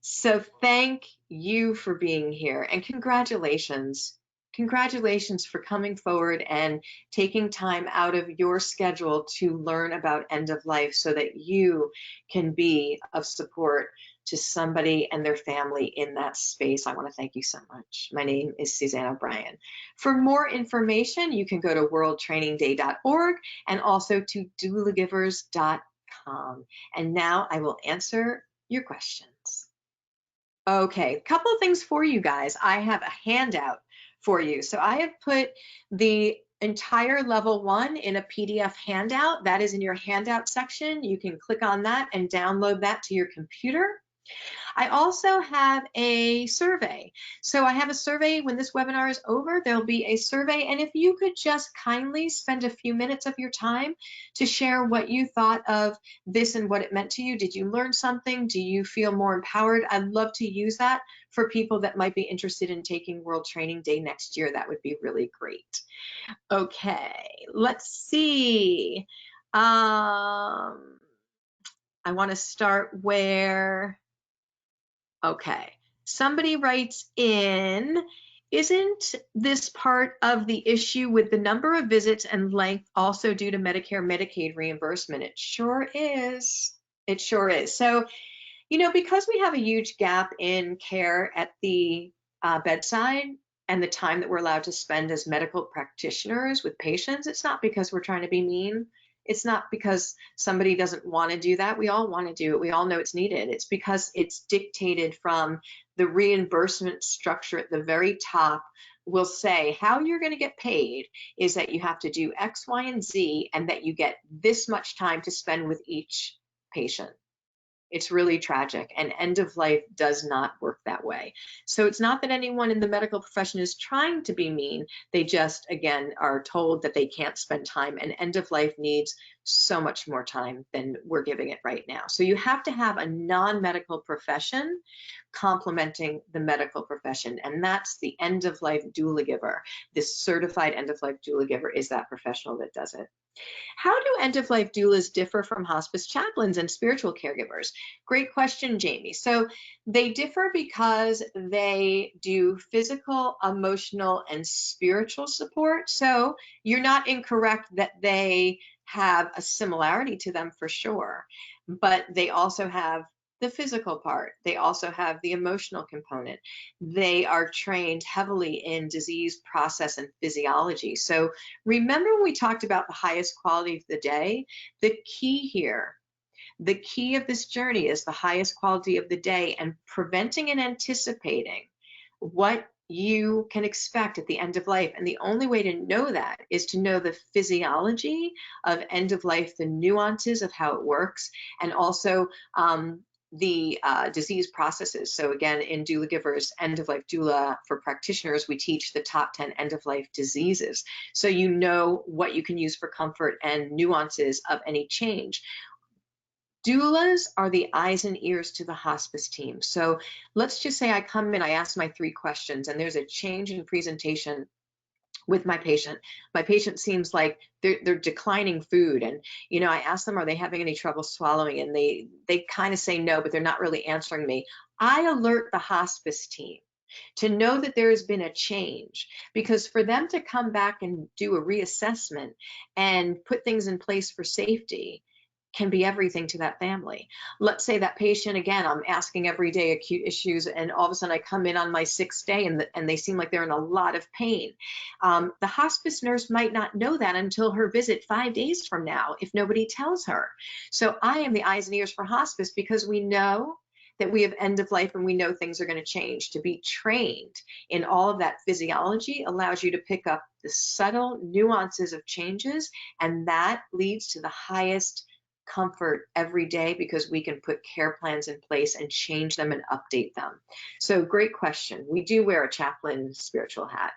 So thank you for being here, and congratulations. Congratulations for coming forward and taking time out of your schedule to learn about end of life so that you can be of support to somebody and their family in that space. I want to thank you so much. My name is Suzanne O'Brien. For more information, you can go to worldtrainingday.org and also to doulagivers.com. And now I will answer your questions. Okay, a couple of things for you guys. I have a handout for you. So I have put the entire level 1 in a PDF handout. That is in your handout section. You can click on that and download that to your computer. I also have a survey. So I have a survey. When this webinar is over, there'll be a survey. And if you could just kindly spend a few minutes of your time to share what you thought of this and what it meant to you. Did you learn something? Do you feel more empowered? I'd love to use that for people that might be interested in taking World Training Day next year. That would be really great. Okay, let's see. I want to start where... Okay, somebody writes in, isn't this part of the issue with the number of visits and length also due to Medicare, Medicaid reimbursement? It sure is. It sure is. So, because we have a huge gap in care at the bedside and the time that we're allowed to spend as medical practitioners with patients, it's not because we're trying to be mean. It's not because somebody doesn't want to do that. We all want to do it. We all know it's needed. It's because it's dictated from the reimbursement structure at the very top. Will say how you're going to get paid is that you have to do X, Y, and Z, and that you get this much time to spend with each patient. It's really tragic, and end of life does not work that way. So it's not that anyone in the medical profession is trying to be mean. They just, again, are told that they can't spend time, and end of life needs so much more time than we're giving it right now. So you have to have a non-medical profession complementing the medical profession, and that's the end of life doula giver. This certified end of life doula giver is that professional that does it. How do end-of-life doulas differ from hospice chaplains and spiritual caregivers? Great question, Jamie. So they differ because they do physical, emotional, and spiritual support. So you're not incorrect that they have a similarity to them for sure, but they also have the physical part. They also have the emotional component. They are trained heavily in disease process and physiology. So remember when we talked about the highest quality of the day? The key here, the key of this journey is the highest quality of the day and preventing and anticipating what you can expect at the end of life. And the only way to know that is to know the physiology of end of life, the nuances of how it works, and also the disease processes. So again, in Doulagivers, End of Life Doula for Practitioners, we teach the top 10 end of life diseases. So you know what you can use for comfort and nuances of any change. Doulas are the eyes and ears to the hospice team. So let's just say I come in, I ask my 3 questions, and there's a change in presentation with my patient. My patient seems like they're declining food, and I ask them, are they having any trouble swallowing? And they kind of say no, but they're not really answering me. I alert the hospice team to know that there has been a change, because for them to come back and do a reassessment and put things in place for safety can be everything to that family. Let's say that patient, again, I'm asking every day acute issues, and all of a sudden I come in on my 6th day and they seem like they're in a lot of pain. The hospice nurse might not know that until her visit 5 days from now, if nobody tells her. So I am the eyes and ears for hospice, because we know that we have end of life and we know things are going to change. To be trained in all of that physiology allows you to pick up the subtle nuances of changes, and that leads to the highest comfort every day, because we can put care plans in place and change them and update them. So great question. We do wear a chaplain spiritual hat.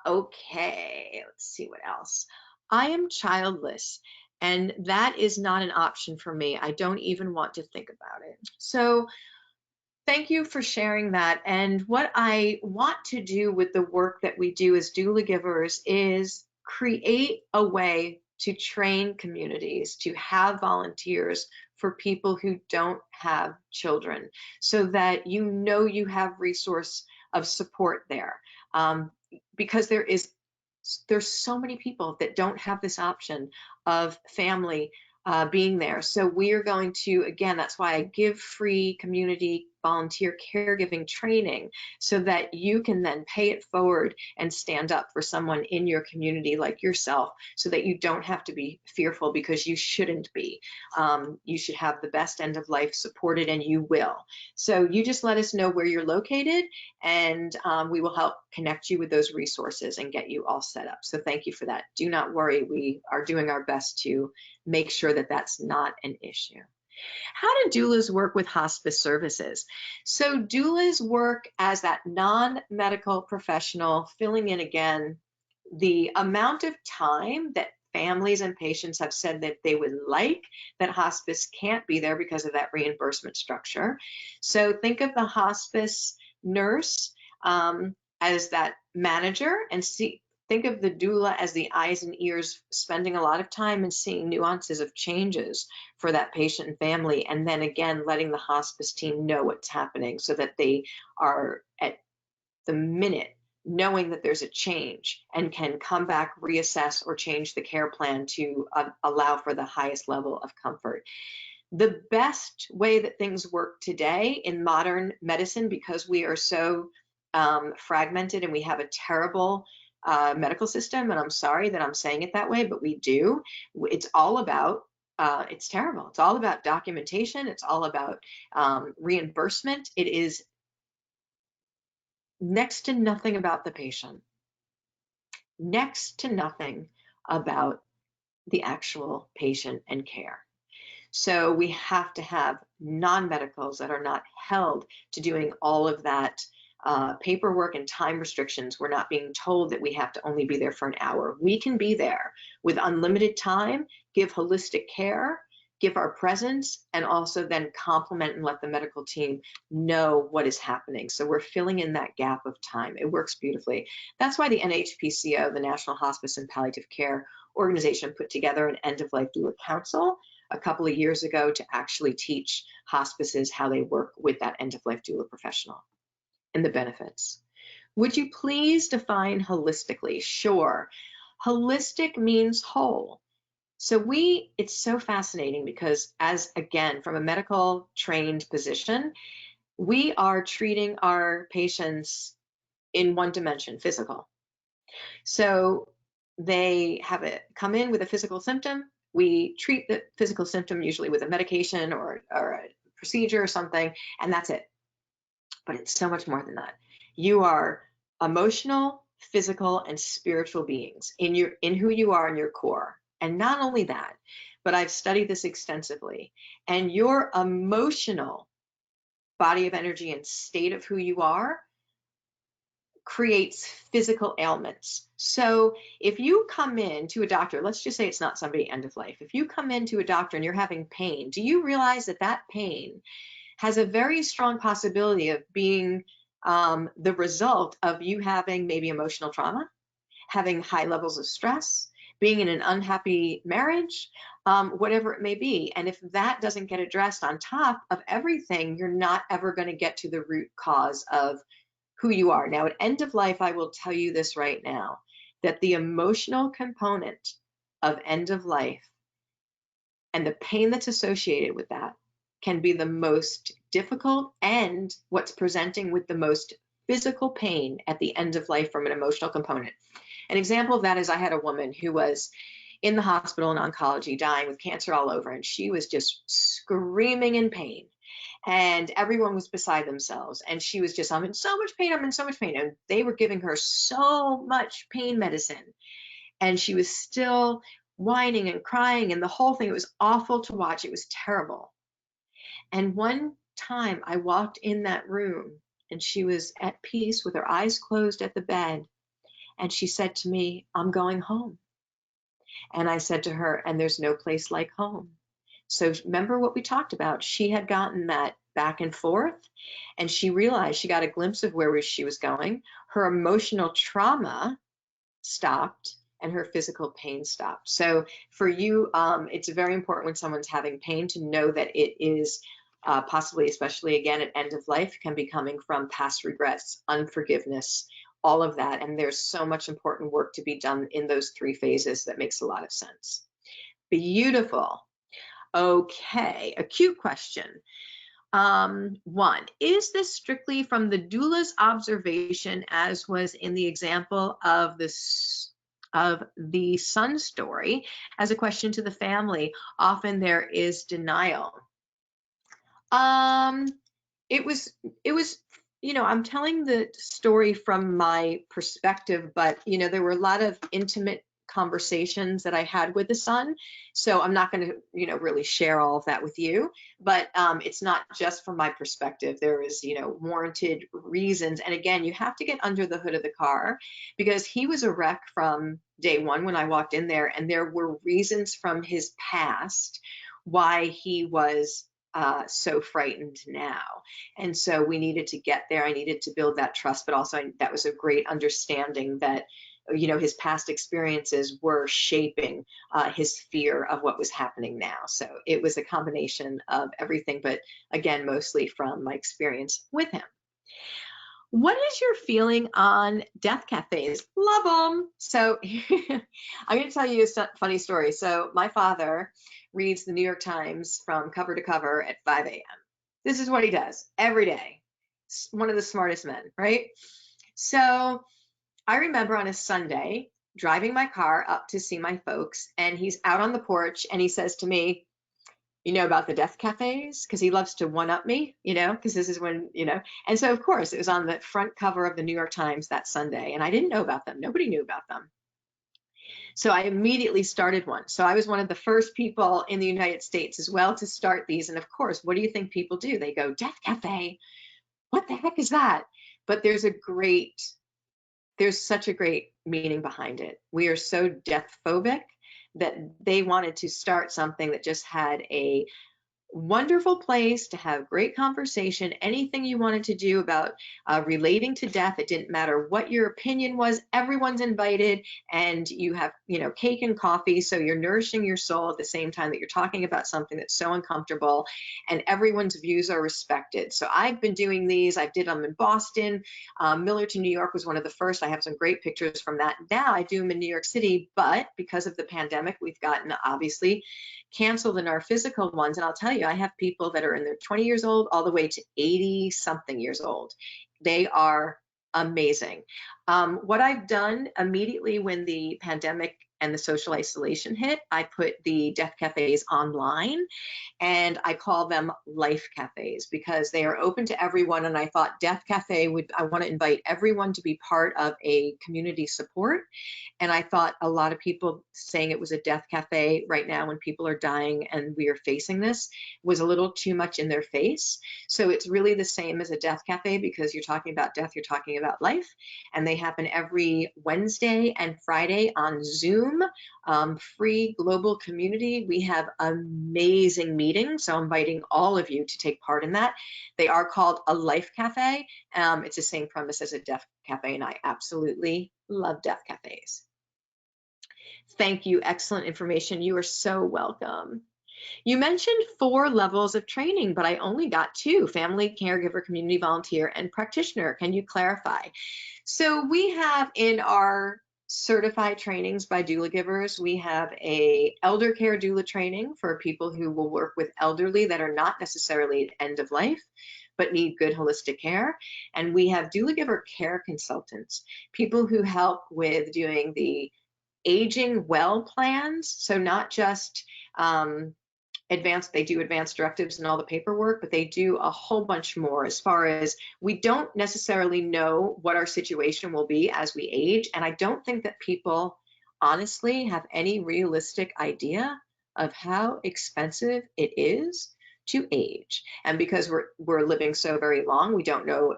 Okay, let's see what else. I am childless, and that is not an option for me. I don't even want to think about it. So thank you for sharing that. And what I want to do with the work that we do as doula givers is create a way to train communities to have volunteers for people who don't have children, so that you have resource of support there. Because there's so many people that don't have this option of family being there. So we are going to, again, that's why I give free community volunteer caregiving training, so that you can then pay it forward and stand up for someone in your community like yourself, so that you don't have to be fearful, because you shouldn't be. You should have the best end of life supported, and you will. So you just let us know where you're located, and we will help connect you with those resources and get you all set up. So thank you for that. Do not worry, we are doing our best to make sure that that's not an issue. How do doulas work with hospice services? So doulas work as that non-medical professional, filling in, again, the amount of time that families and patients have said that they would like that hospice can't be there because of that reimbursement structure. So think of the hospice nurse as that manager, and think of the doula as the eyes and ears, spending a lot of time and seeing nuances of changes for that patient and family, and then again letting the hospice team know what's happening, so that they are at the minute knowing that there's a change and can come back, reassess, or change the care plan to allow for the highest level of comfort. The best way that things work today in modern medicine, because we are so fragmented and we have a terrible medical system, and I'm sorry that I'm saying it that way, but we do. It's all about, it's terrible. It's all about documentation. It's all about reimbursement. It is next to nothing about the patient, next to nothing about the actual patient and care. So we have to have non-medicals that are not held to doing all of that paperwork and time restrictions. We're not being told that we have to only be there for an hour. We can be there with unlimited time, give holistic care, give our presence, and also then complement and let the medical team know what is happening. So we're filling in that gap of time. It works beautifully. That's why the NHPCO, the National Hospice and Palliative Care Organization, put together an End of Life Doula Council a couple of years ago to actually teach hospices how they work with that end of life doula professional and the benefits. Would you please define holistically? Sure. Holistic means whole. So it's so fascinating because again, from a medical trained position, we are treating our patients in one dimension, physical. So they come in with a physical symptom. We treat the physical symptom usually with a medication or a procedure or something, and that's it. But it's so much more than that. You are emotional, physical, and spiritual beings in who you are in your core. And not only that, but I've studied this extensively. And your emotional body of energy and state of who you are creates physical ailments. So if you come in to a doctor, let's just say it's not somebody end of life. If you come into a doctor and you're having pain, do you realize that that pain has a very strong possibility of being the result of you having maybe emotional trauma, having high levels of stress, being in an unhappy marriage, whatever it may be. And if that doesn't get addressed on top of everything, you're not ever going to get to the root cause of who you are. Now, at end of life, I will tell you this right now, that the emotional component of end of life and the pain that's associated with that can be the most difficult and what's presenting with the most physical pain at the end of life from an emotional component. An example of that is I had a woman who was in the hospital in oncology, dying with cancer all over, and she was just screaming in pain. And everyone was beside themselves. And she was just, I'm in so much pain, I'm in so much pain. And they were giving her so much pain medicine. And she was still whining and crying and the whole thing. It was awful to watch. It was terrible. And one time I walked in that room and she was at peace with her eyes closed at the bed. And she said to me, I'm going home. And I said to her, and there's no place like home. So remember what we talked about. She had gotten that back and forth, and she realized, she got a glimpse of where she was going. Her emotional trauma stopped and her physical pain stopped. So for you, it's very important when someone's having pain to know that it is possibly, especially again at end of life, can be coming from past regrets, unforgiveness, all of that. And there's so much important work to be done in those three phases that makes a lot of sense. Beautiful. Okay, acute question. One, is this strictly from the doula's observation, as was in the example of the son story? As a question to the family, often there is denial. It was, I'm telling the story from my perspective, but there were a lot of intimate conversations that I had with the son. So I'm not going to, really share all of that with you, but it's not just from my perspective. There is, warranted reasons. And again, you have to get under the hood of the car, because he was a wreck from day one when I walked in there, and there were reasons from his past why he was so frightened now. And so we needed to get there. I needed to build that trust, but also that was a great understanding that his past experiences were shaping his fear of what was happening now. So it was a combination of everything, but again, mostly from my experience with him. What is your feeling on death cafes? Love them. So I'm going to tell you a funny story. So my father reads the New York Times from cover to cover at 5 a.m. This is what he does every day. One of the smartest men, right? So I remember on a Sunday driving my car up to see my folks, and he's out on the porch and he says to me, about the death cafes? Because he loves to one-up me, because this is when, and so of course it was on the front cover of the New York Times that Sunday, and I didn't know about them. Nobody knew about them. So I immediately started one. So I was one of the first people in the United States as well to start these. And of course, what do you think people do? They go, Death Cafe, what the heck is that? But there's such a great meaning behind it. We are so death phobic that they wanted to start something that just had a wonderful place to have great conversation. Anything you wanted to do about relating to death, it didn't matter what your opinion was, everyone's invited, and you have, cake and coffee, so you're nourishing your soul at the same time that you're talking about something that's so uncomfortable, and everyone's views are respected. So I've been doing these. I did them in Boston. Millerton, New York was one of the first. I have some great pictures from that. Now I do them in New York City, but because of the pandemic, we've gotten obviously canceled in our physical ones. And I'll tell you, I have people that are in their 20 years old all the way to 80 something years old. They are amazing. What I've done immediately when the pandemic and the social isolation hit, I put the death cafes online, and I call them life cafes because they are open to everyone. And I thought Death Cafe I want to invite everyone to be part of a community support. And I thought a lot of people saying it was a death cafe right now when people are dying and we are facing this was a little too much in their face. So it's really the same as a death cafe because you're talking about death, you're talking about life. And they happen every Wednesday and Friday on Zoom, free global community. We have amazing meetings. So I'm inviting all of you to take part in that. They are called a life cafe. It's the same premise as a death cafe, and I absolutely love death cafes. Thank you. Excellent information. You are so welcome. You mentioned 4 levels of training, but I only got 2: family, caregiver, community volunteer, and practitioner. Can you clarify? So we have in our certified trainings by Doulagivers, we have a elder care doula training for people who will work with elderly that are not necessarily at end of life, but need good holistic care. And we have Doulagiver care consultants, people who help with doing the aging well plans. So not just they do advanced directives and all the paperwork, but they do a whole bunch more as far as we don't necessarily know what our situation will be as we age. And I don't think that people honestly have any realistic idea of how expensive it is to age. And because we're living so very long, we don't know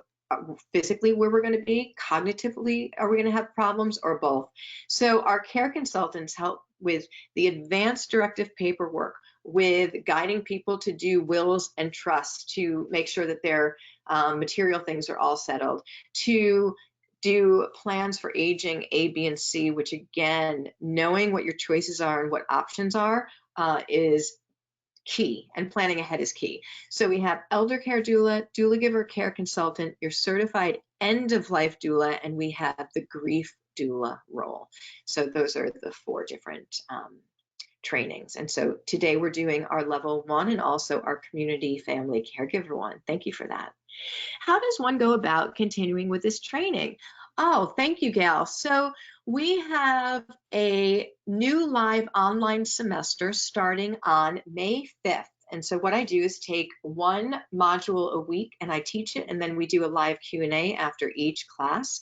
physically where we're going to be, cognitively are we going to have problems, or both. So our care consultants help with the advanced directive paperwork, with guiding people to do wills and trusts to make sure that their material things are all settled, to do plans for aging A, B, and C, which again, knowing what your choices are and what options are is key, and planning ahead is key. So we have elder care doula, doulagiver care consultant, your certified end of life doula, and we have the grief doula role. So those are the 4 different trainings. And so today we're doing our level 1 and also our community family caregiver one. Thank you for that. How does one go about continuing with this training? Oh, thank you, Gail. So we have a new live online semester starting on May 5th. And so what I do is take 1 module a week and I teach it, and then we do a live Q&A after each class.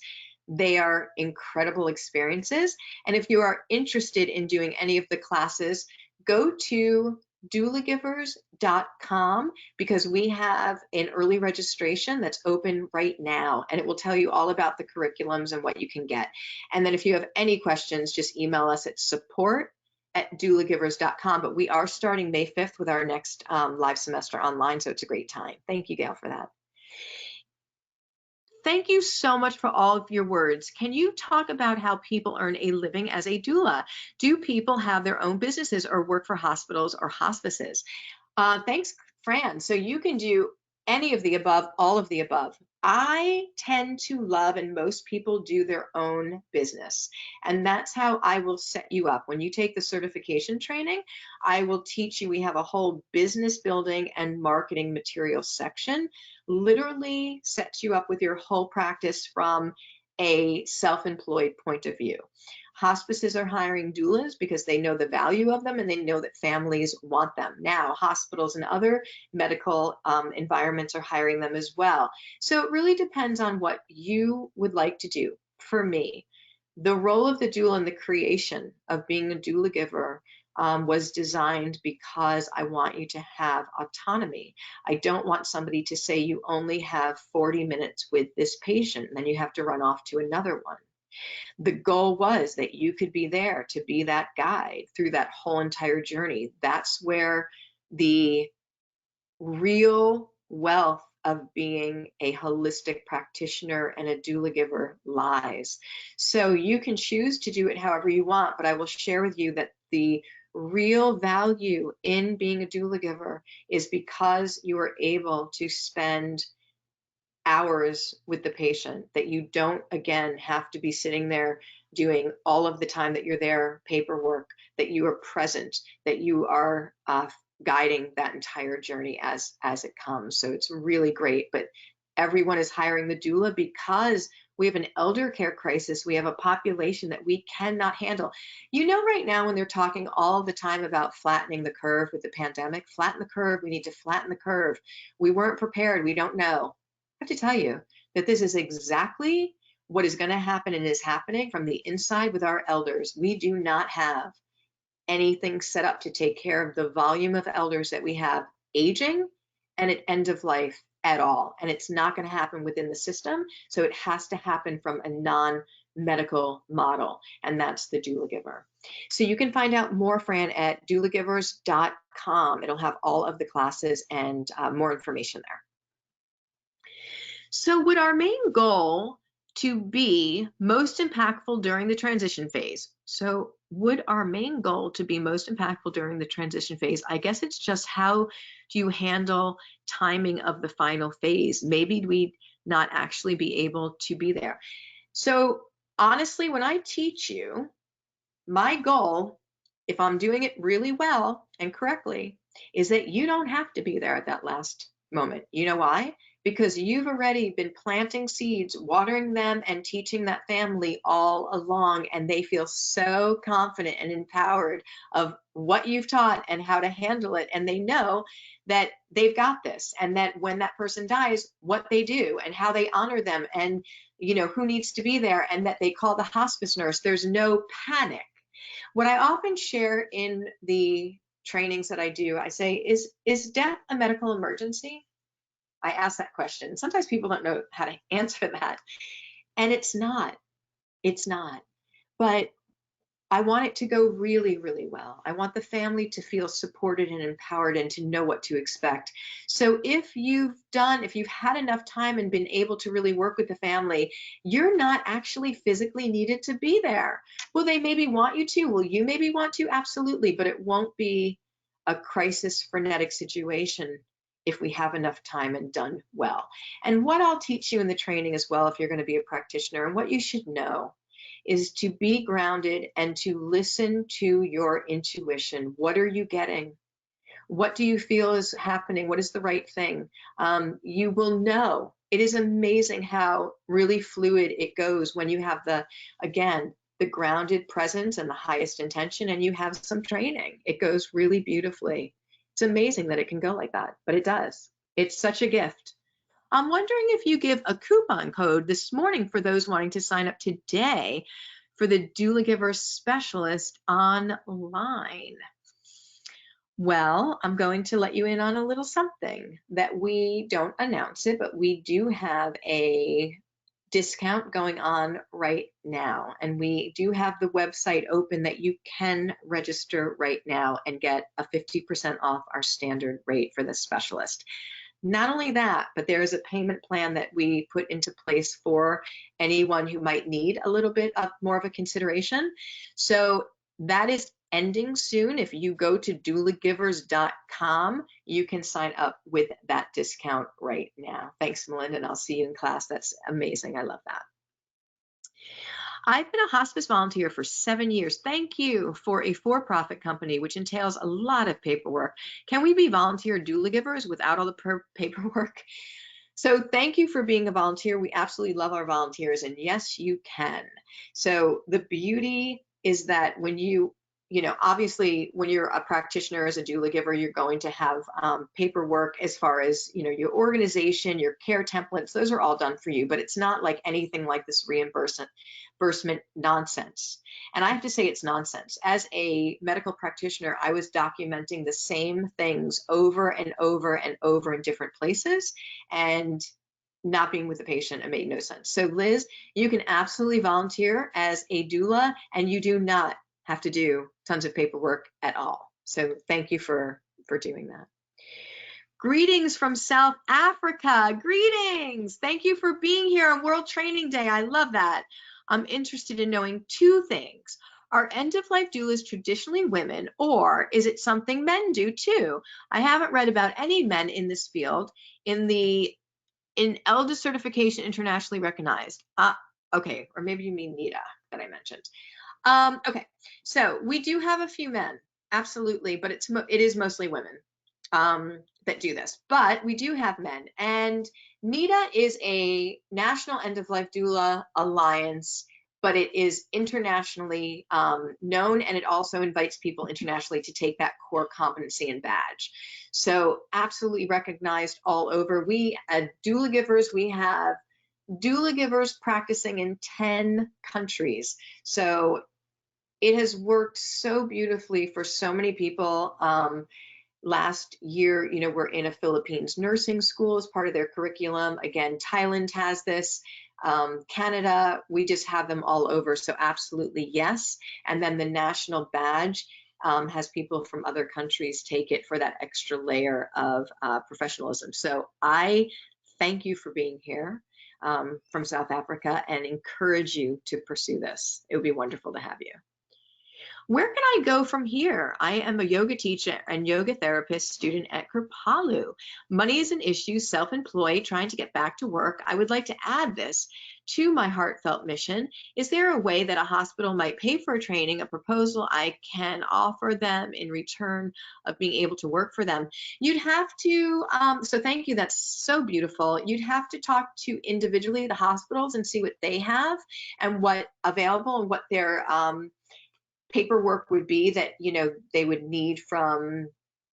They are incredible experiences. And if you are interested in doing any of the classes, go to doulagivers.com because we have an early registration that's open right now, and it will tell you all about the curriculums and what you can get. And then if you have any questions, just email us at support@doulagivers.com. But we are starting May 5th with our next live semester online, so it's a great time. Thank you, Gail, for that. Thank you so much for all of your words. Can you talk about how people earn a living as a doula? Do people have their own businesses or work for hospitals or hospices? Thanks, Fran. So you can do any of the above, all of the above. I tend to love, and most people do their own business. And that's how I will set you up. When you take the certification training, I will teach you, we have a whole business building and marketing material section, literally sets you up with your whole practice from a self-employed point of view. Hospices are hiring doulas because they know the value of them and they know that families want them. Now, hospitals and other medical environments are hiring them as well. So it really depends on what you would like to do. For me, The role of the doula in the creation of being a doula giver was designed because I want you to have autonomy. I don't want somebody to say you only have 40 minutes with this patient and then you have to run off to another one. The goal was that you could be there to be that guide through that whole entire journey. That's where the real wealth of being a holistic practitioner and a doula giver lies. So you can choose to do it however you want, but I will share with you that the real value in being a doula giver is because you are able to spend hours with the patient, that you don't again have to be sitting there doing all of the time that you're there paperwork, that you are present, that you are guiding that entire journey as it comes. So it's really great. But everyone is hiring the doula because we have an elder care crisis. We have a population that we cannot handle. You know, right now when they're talking all the time about flattening the curve with the pandemic, flatten the curve, we need to flatten the curve. We weren't prepared, we don't know. I have to tell you that this is exactly what is going to happen and is happening from the inside with our elders. We do not have anything set up to take care of the volume of elders that we have aging and at end of life at all. And it's not going to happen within the system. So it has to happen from a non-medical model. And that's the doula giver. So you can find out more, Fran, at doulagivers.com. It'll have all of the classes and more information there. So would our main goal to be most impactful during the transition phase? So would our main goal to be most impactful during the transition phase? I guess it's just how do you handle timing of the final phase? Maybe we'd not actually be able to be there. So honestly, when I teach you, my goal, if I'm doing it really well and correctly, is that you don't have to be there at that last moment. You know why? Because you've already been planting seeds, watering them, and teaching that family all along, and they feel so confident and empowered of what you've taught and how to handle it, and they know that they've got this, and that when that person dies, what they do and how they honor them, and you know who needs to be there, and that they call the hospice nurse. There's no panic. What I often share in the trainings that I do, I say, is death a medical emergency? I ask that question. Sometimes people don't know how to answer that. And it's not. It's not. But I want it to go really, really well. I want the family to feel supported and empowered and to know what to expect. So if you've had enough time and been able to really work with the family, you're not actually physically needed to be there. Will they maybe want you to? Will you maybe want to? Absolutely. But it won't be a crisis frenetic situation if we have enough time and done well. And what I'll teach you in the training as well, if you're going to be a practitioner, and what you should know is to be grounded and to listen to your intuition. What are you getting? What do you feel is happening? What is the right thing? You will know. It is amazing how really fluid it goes when you have the grounded presence and the highest intention, and you have some training. It goes really beautifully. It's amazing that it can go like that, but it does. It's such a gift. I'm wondering if you give a coupon code this morning for those wanting to sign up today for the Doulagiver Specialist online. Well, I'm going to let you in on a little something that we don't announce it, but we do have a discount going on right now. And we do have the website open that you can register right now and get a 50% off our standard rate for the specialist. Not only that, but there is a payment plan that we put into place for anyone who might need a little bit of more of a consideration. So that is ending soon. If you go to doulagivers.com, you can sign up with that discount right now. Thanks, Melinda, and I'll see you in class. That's amazing. I love that. I've been a hospice volunteer for 7 years. Thank you. For a for-profit company, which entails a lot of paperwork. Can we be volunteer doula givers without all the paperwork? So thank you for being a volunteer. We absolutely love our volunteers, and yes, you can. So the beauty is that when you you know, obviously when you're a practitioner as a doula giver, you're going to have paperwork as far as, you know, your organization, your care templates, those are all done for you, but it's not like anything like this reimbursement nonsense. And I have to say it's nonsense. As a medical practitioner, I was documenting the same things over and over and over in different places, and not being with the patient, it made no sense. So Liz, you can absolutely volunteer as a doula, and you do not have to do tons of paperwork at all. So thank you for doing that. Greetings from South Africa. Greetings. Thank you for being here on World Training Day. I love that. I'm interested in knowing two things. Are end-of-life doulas traditionally women, or is it something men do too? I haven't read about any men in this field in ELDA certification internationally recognized. Okay, or maybe you mean NITA that I mentioned. Okay, so we do have a few men, absolutely, but it is mostly women that do this. But we do have men, and NITA is a National End of Life Doula Alliance, but it is internationally known, and it also invites people internationally to take that core competency and badge. So absolutely recognized all over. We at Doulagivers, we have Doulagivers practicing in 10 countries. So it has worked so beautifully for so many people. Last year, you know, we're in a Philippines nursing school as part of their curriculum. Again, Thailand has this. Canada, we just have them all over. So absolutely yes. And then the national badge has people from other countries take it for that extra layer of professionalism. So I thank you for being here from South Africa, and encourage you to pursue this. It would be wonderful to have you. Where can I go from here? I am a yoga teacher and yoga therapist student at Kripalu. Money is an issue, self-employed, trying to get back to work. I would like to add this to my heartfelt mission. Is there a way that a hospital might pay for a training, a proposal I can offer them in return of being able to work for them? You'd have to, so thank you, that's so beautiful. You'd have to talk to individually the hospitals and see what they have and what available and what their paperwork would be that, you know, they would need from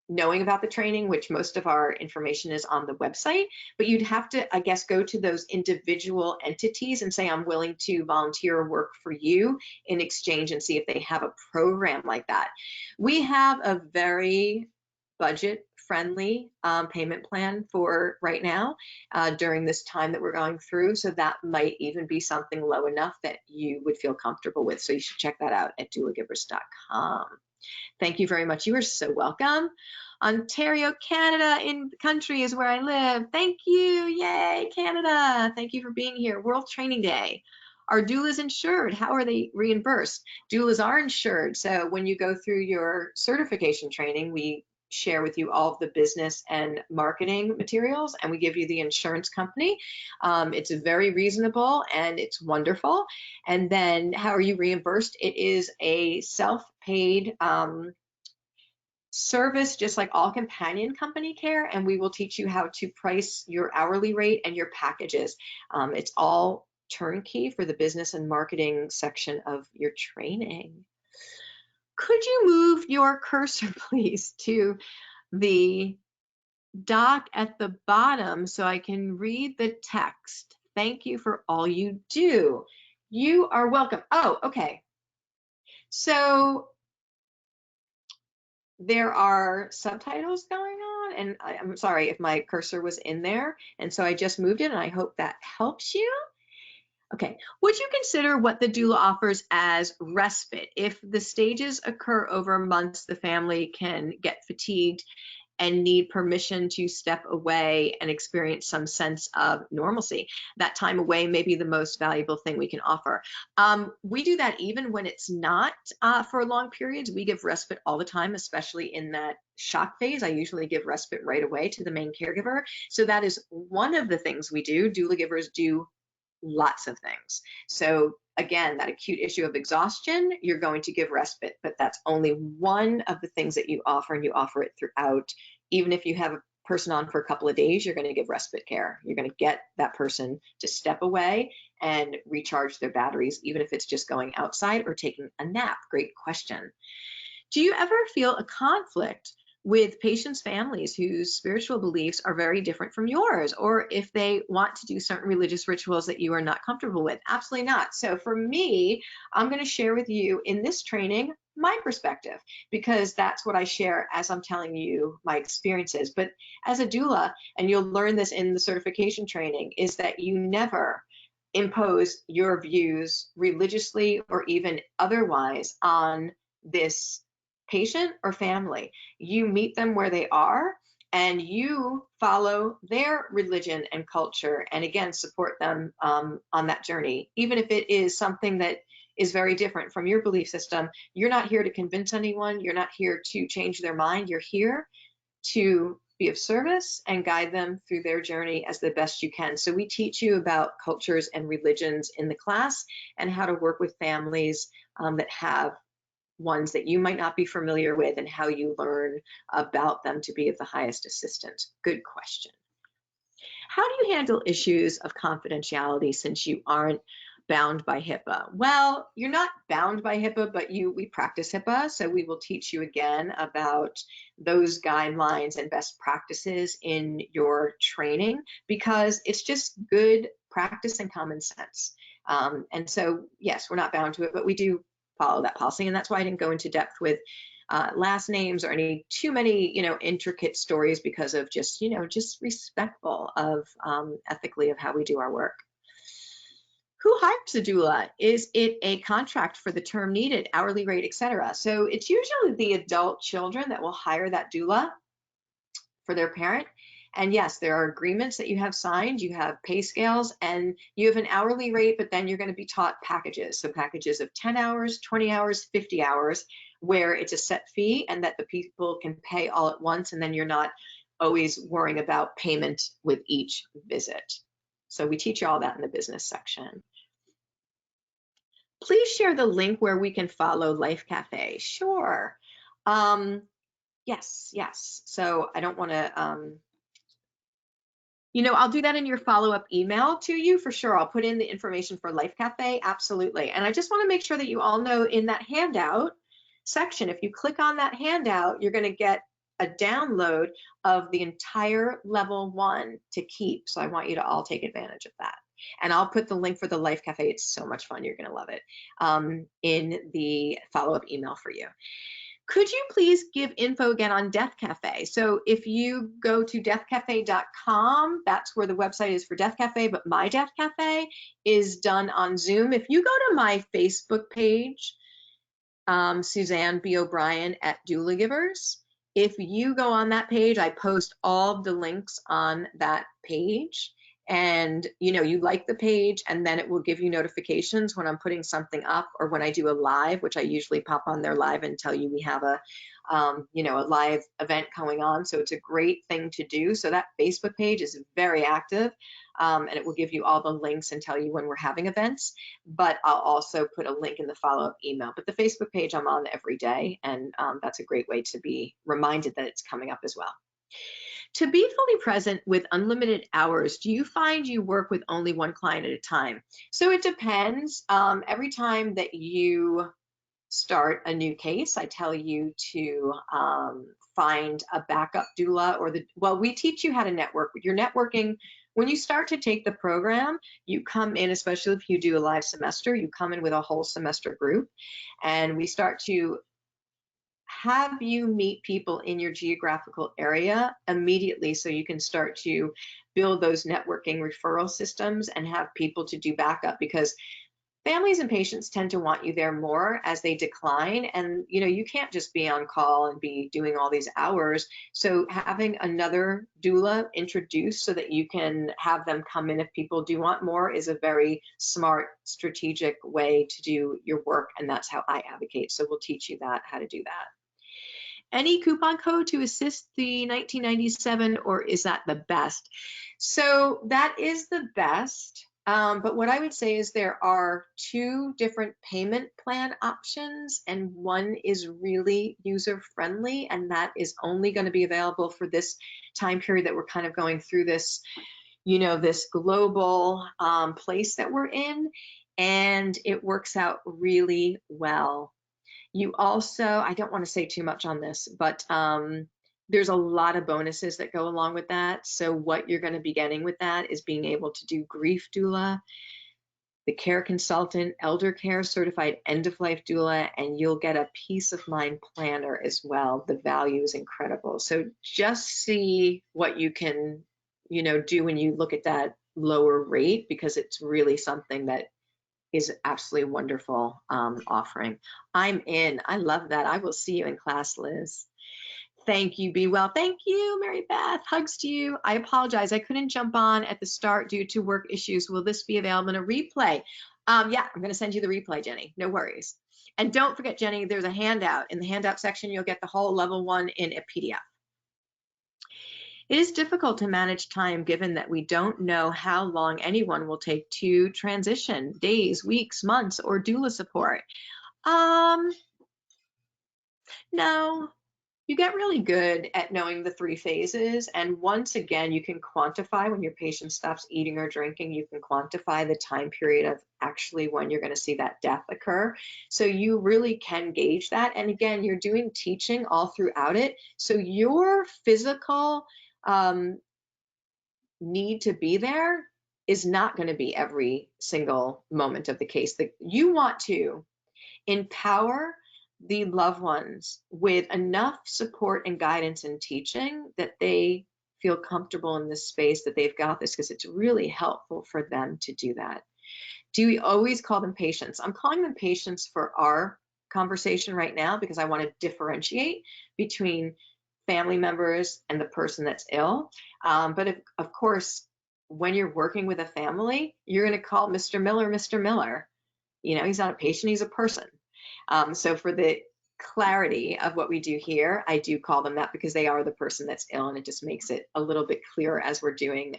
knowing about the training, which most of our information is on the website. But you'd have to, I guess, go to those individual entities and say, I'm willing to volunteer or work for you in exchange, and see if they have a program like that. We have a very budget-friendly payment plan for right now during this time that we're going through. So that might even be something low enough that you would feel comfortable with. So you should check that out at doulagivers.com. Thank you very much. You are so welcome. Ontario, Canada, in the country is where I live. Thank you. Yay, Canada. Thank you for being here. World Training Day. Are doulas insured? How are they reimbursed? Doulas are insured. So when you go through your certification training, we share with you all of the business and marketing materials, and we give you the insurance company. It's very reasonable and it's wonderful. And then how are you reimbursed? It is a self-paid service, just like all companion company care, and we will teach you how to price your hourly rate and your packages. It's all turnkey for the business and marketing section of your training. Could you move your cursor, please, to the doc at the bottom so I can read the text? Thank you for all you do. You are welcome. Oh, okay. So there are subtitles going on, and I'm sorry if my cursor was in there, and so I just moved it, and I hope that helps you. Okay, would you consider what the doula offers as respite? If the stages occur over months, the family can get fatigued and need permission to step away and experience some sense of normalcy. That time away may be the most valuable thing we can offer. We do that even when it's not for long periods. We give respite all the time, especially in that shock phase. I usually give respite right away to the main caregiver. So that is one of the things we do. Doulagivers do lots of things. So again, that acute issue of exhaustion, you're going to give respite, but that's only one of the things that you offer, and you offer it throughout. Even if you have a person on for a couple of days, you're going to give respite care. You're going to get that person to step away and recharge their batteries, even if it's just going outside or taking a nap. Great question. Do you ever feel a conflict with patients' families whose spiritual beliefs are very different from yours, or if they want to do certain religious rituals that you are not comfortable with? Absolutely not. So for me, I'm going to share with you in this training my perspective, because that's what I share as I'm telling you my experiences. But as a doula, and you'll learn this in the certification training, is that you never impose your views religiously or even otherwise on this patient or family. You meet them where they are and you follow their religion and culture, and again, support them on that journey. Even if it is something that is very different from your belief system, you're not here to convince anyone. You're not here to change their mind. You're here to be of service and guide them through their journey as the best you can. So we teach you about cultures and religions in the class, and how to work with families that have ones that you might not be familiar with, and how you learn about them to be of the highest assistance. Good question. How do you handle issues of confidentiality since you aren't bound by HIPAA? Well, you're not bound by HIPAA, but we practice HIPAA, so we will teach you again about those guidelines and best practices in your training, because it's just good practice and common sense. And so, yes, we're not bound to it, but we do follow that policy, and that's why I didn't go into depth with last names or any too many, intricate stories, because of just, just respectful of ethically of how we do our work. Who hires a doula? Is it a contract for the term needed, hourly rate, etc.? So it's usually the adult children that will hire that doula for their parent. And yes, there are agreements that you have signed, you have pay scales, and you have an hourly rate, but then you're going to be taught packages. So packages of 10 hours, 20 hours, 50 hours, where it's a set fee and that the people can pay all at once, and then you're not always worrying about payment with each visit. So we teach you all that in the business section. Please share the link where we can follow Life Cafe. Sure. Yes. So I don't want to, I'll do that in your follow-up email to you for sure. I'll put in the information for Life Cafe, absolutely. And I just want to make sure that you all know, in that handout section, if you click on that handout, you're going to get a download of the entire level 1 to keep. So I want you to all take advantage of that. And I'll put the link for the Life Cafe. It's so much fun. You're going to love it, in the follow-up email for you. Could you please give info again on Death Cafe? So if you go to deathcafe.com, that's where the website is for Death Cafe, but my Death Cafe is done on Zoom. If you go to my Facebook page, Suzanne B. O'Brien at Doulagivers, if you go on that page, I post all the links on that page. And you like the page, and then it will give you notifications when I'm putting something up, or when I do a live, which I usually pop on there live and tell you we have a live event going on. So it's a great thing to do. So that Facebook page is very active, and it will give you all the links and tell you when we're having events. But I'll also put a link in the follow-up email. But the Facebook page I'm on every day, and that's a great way to be reminded that it's coming up as well. To be fully present with unlimited hours, do you find you work with only one client at a time? So it depends. Every time that you start a new case, I tell you to find a backup doula, we teach you how to network. You're networking. When you start to take the program, you come in, especially if you do a live semester, you come in with a whole semester group, and we start to have you meet people in your geographical area immediately, so you can start to build those networking referral systems and have people to do backup, because families and patients tend to want you there more as they decline. And you can't just be on call and be doing all these hours. So having another doula introduced so that you can have them come in if people do want more is a very smart, strategic way to do your work. And that's how I advocate. So we'll teach you how to do that. Any coupon code to assist the 1997, or is that the best? So that is the best. But what I would say is there are 2 different payment plan options, and one is really user-friendly, and that is only going to be available for this time period that we're kind of going through this, this global place that we're in, and it works out really well. You also, I don't want to say too much on this, but there's a lot of bonuses that go along with that. So what you're going to be getting with that is being able to do grief doula, the care consultant, elder care certified end of life doula, and you'll get a peace of mind planner as well. The value is incredible. So just see what you can, do when you look at that lower rate, because it's really something that is absolutely wonderful offering. I'm in. I love that. I will see you in class, Liz. Thank you, Be Well. Thank you, Mary Beth. Hugs to you. I apologize. I couldn't jump on at the start due to work issues. Will this be available in a replay? Yeah, I'm going to send you the replay, Jenny. No worries. And don't forget, Jenny, there's a handout. In the handout section, you'll get the whole level 1 in a PDF. It is difficult to manage time given that we don't know how long anyone will take to transition, days, weeks, months, or doula support. No. You get really good at knowing the 3 phases, and once again, you can quantify when your patient stops eating or drinking. You can quantify the time period of actually when you're going to see that death occur. So you really can gauge that. And again, you're doing teaching all throughout it. So your physical need to be there is not going to be every single moment of the case. That you want to empower the loved ones with enough support and guidance and teaching that they feel comfortable in this space, that they've got this, because it's really helpful for them to do that. Do we always call them patients? I'm calling them patients for our conversation right now because I want to differentiate between family members and the person that's ill. But if, of course, when you're working with a family, you're going to call Mr. Miller, Mr. Miller. He's not a patient, he's a person. So for the clarity of what we do here, I do call them that because they are the person that's ill, and it just makes it a little bit clearer as we're doing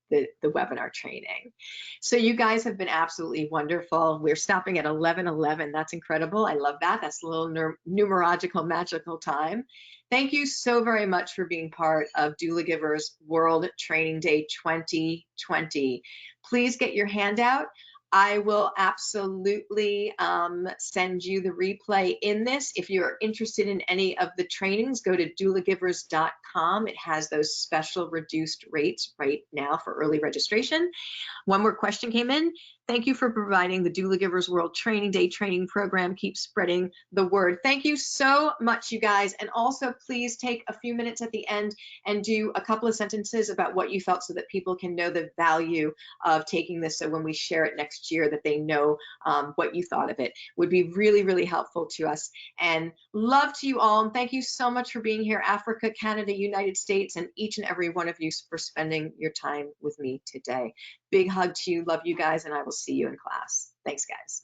the webinar training. So you guys have been absolutely wonderful. We're stopping at 11:11. That's incredible. I love that. That's a little numerological, magical time. Thank you so very much for being part of Doulagivers World Training Day 2020. Please get your handout. I will absolutely send you the replay in this. If you're interested in any of the trainings, go to doulagivers.com. It has those special reduced rates right now for early registration. One more question came in. Thank you for providing the Doulagivers World Training Day training program. Keep spreading the word. Thank you so much, you guys. And also, please take a few minutes at the end and do a couple of sentences about what you felt so that people can know the value of taking this. So when we share it next year, that they know what you thought of it. Would be really, really helpful to us. And love to you all. And thank you so much for being here, Africa, Canada, United States, and each and every one of you for spending your time with me today. Big hug to you. Love you guys, and I will see you in class. Thanks, guys.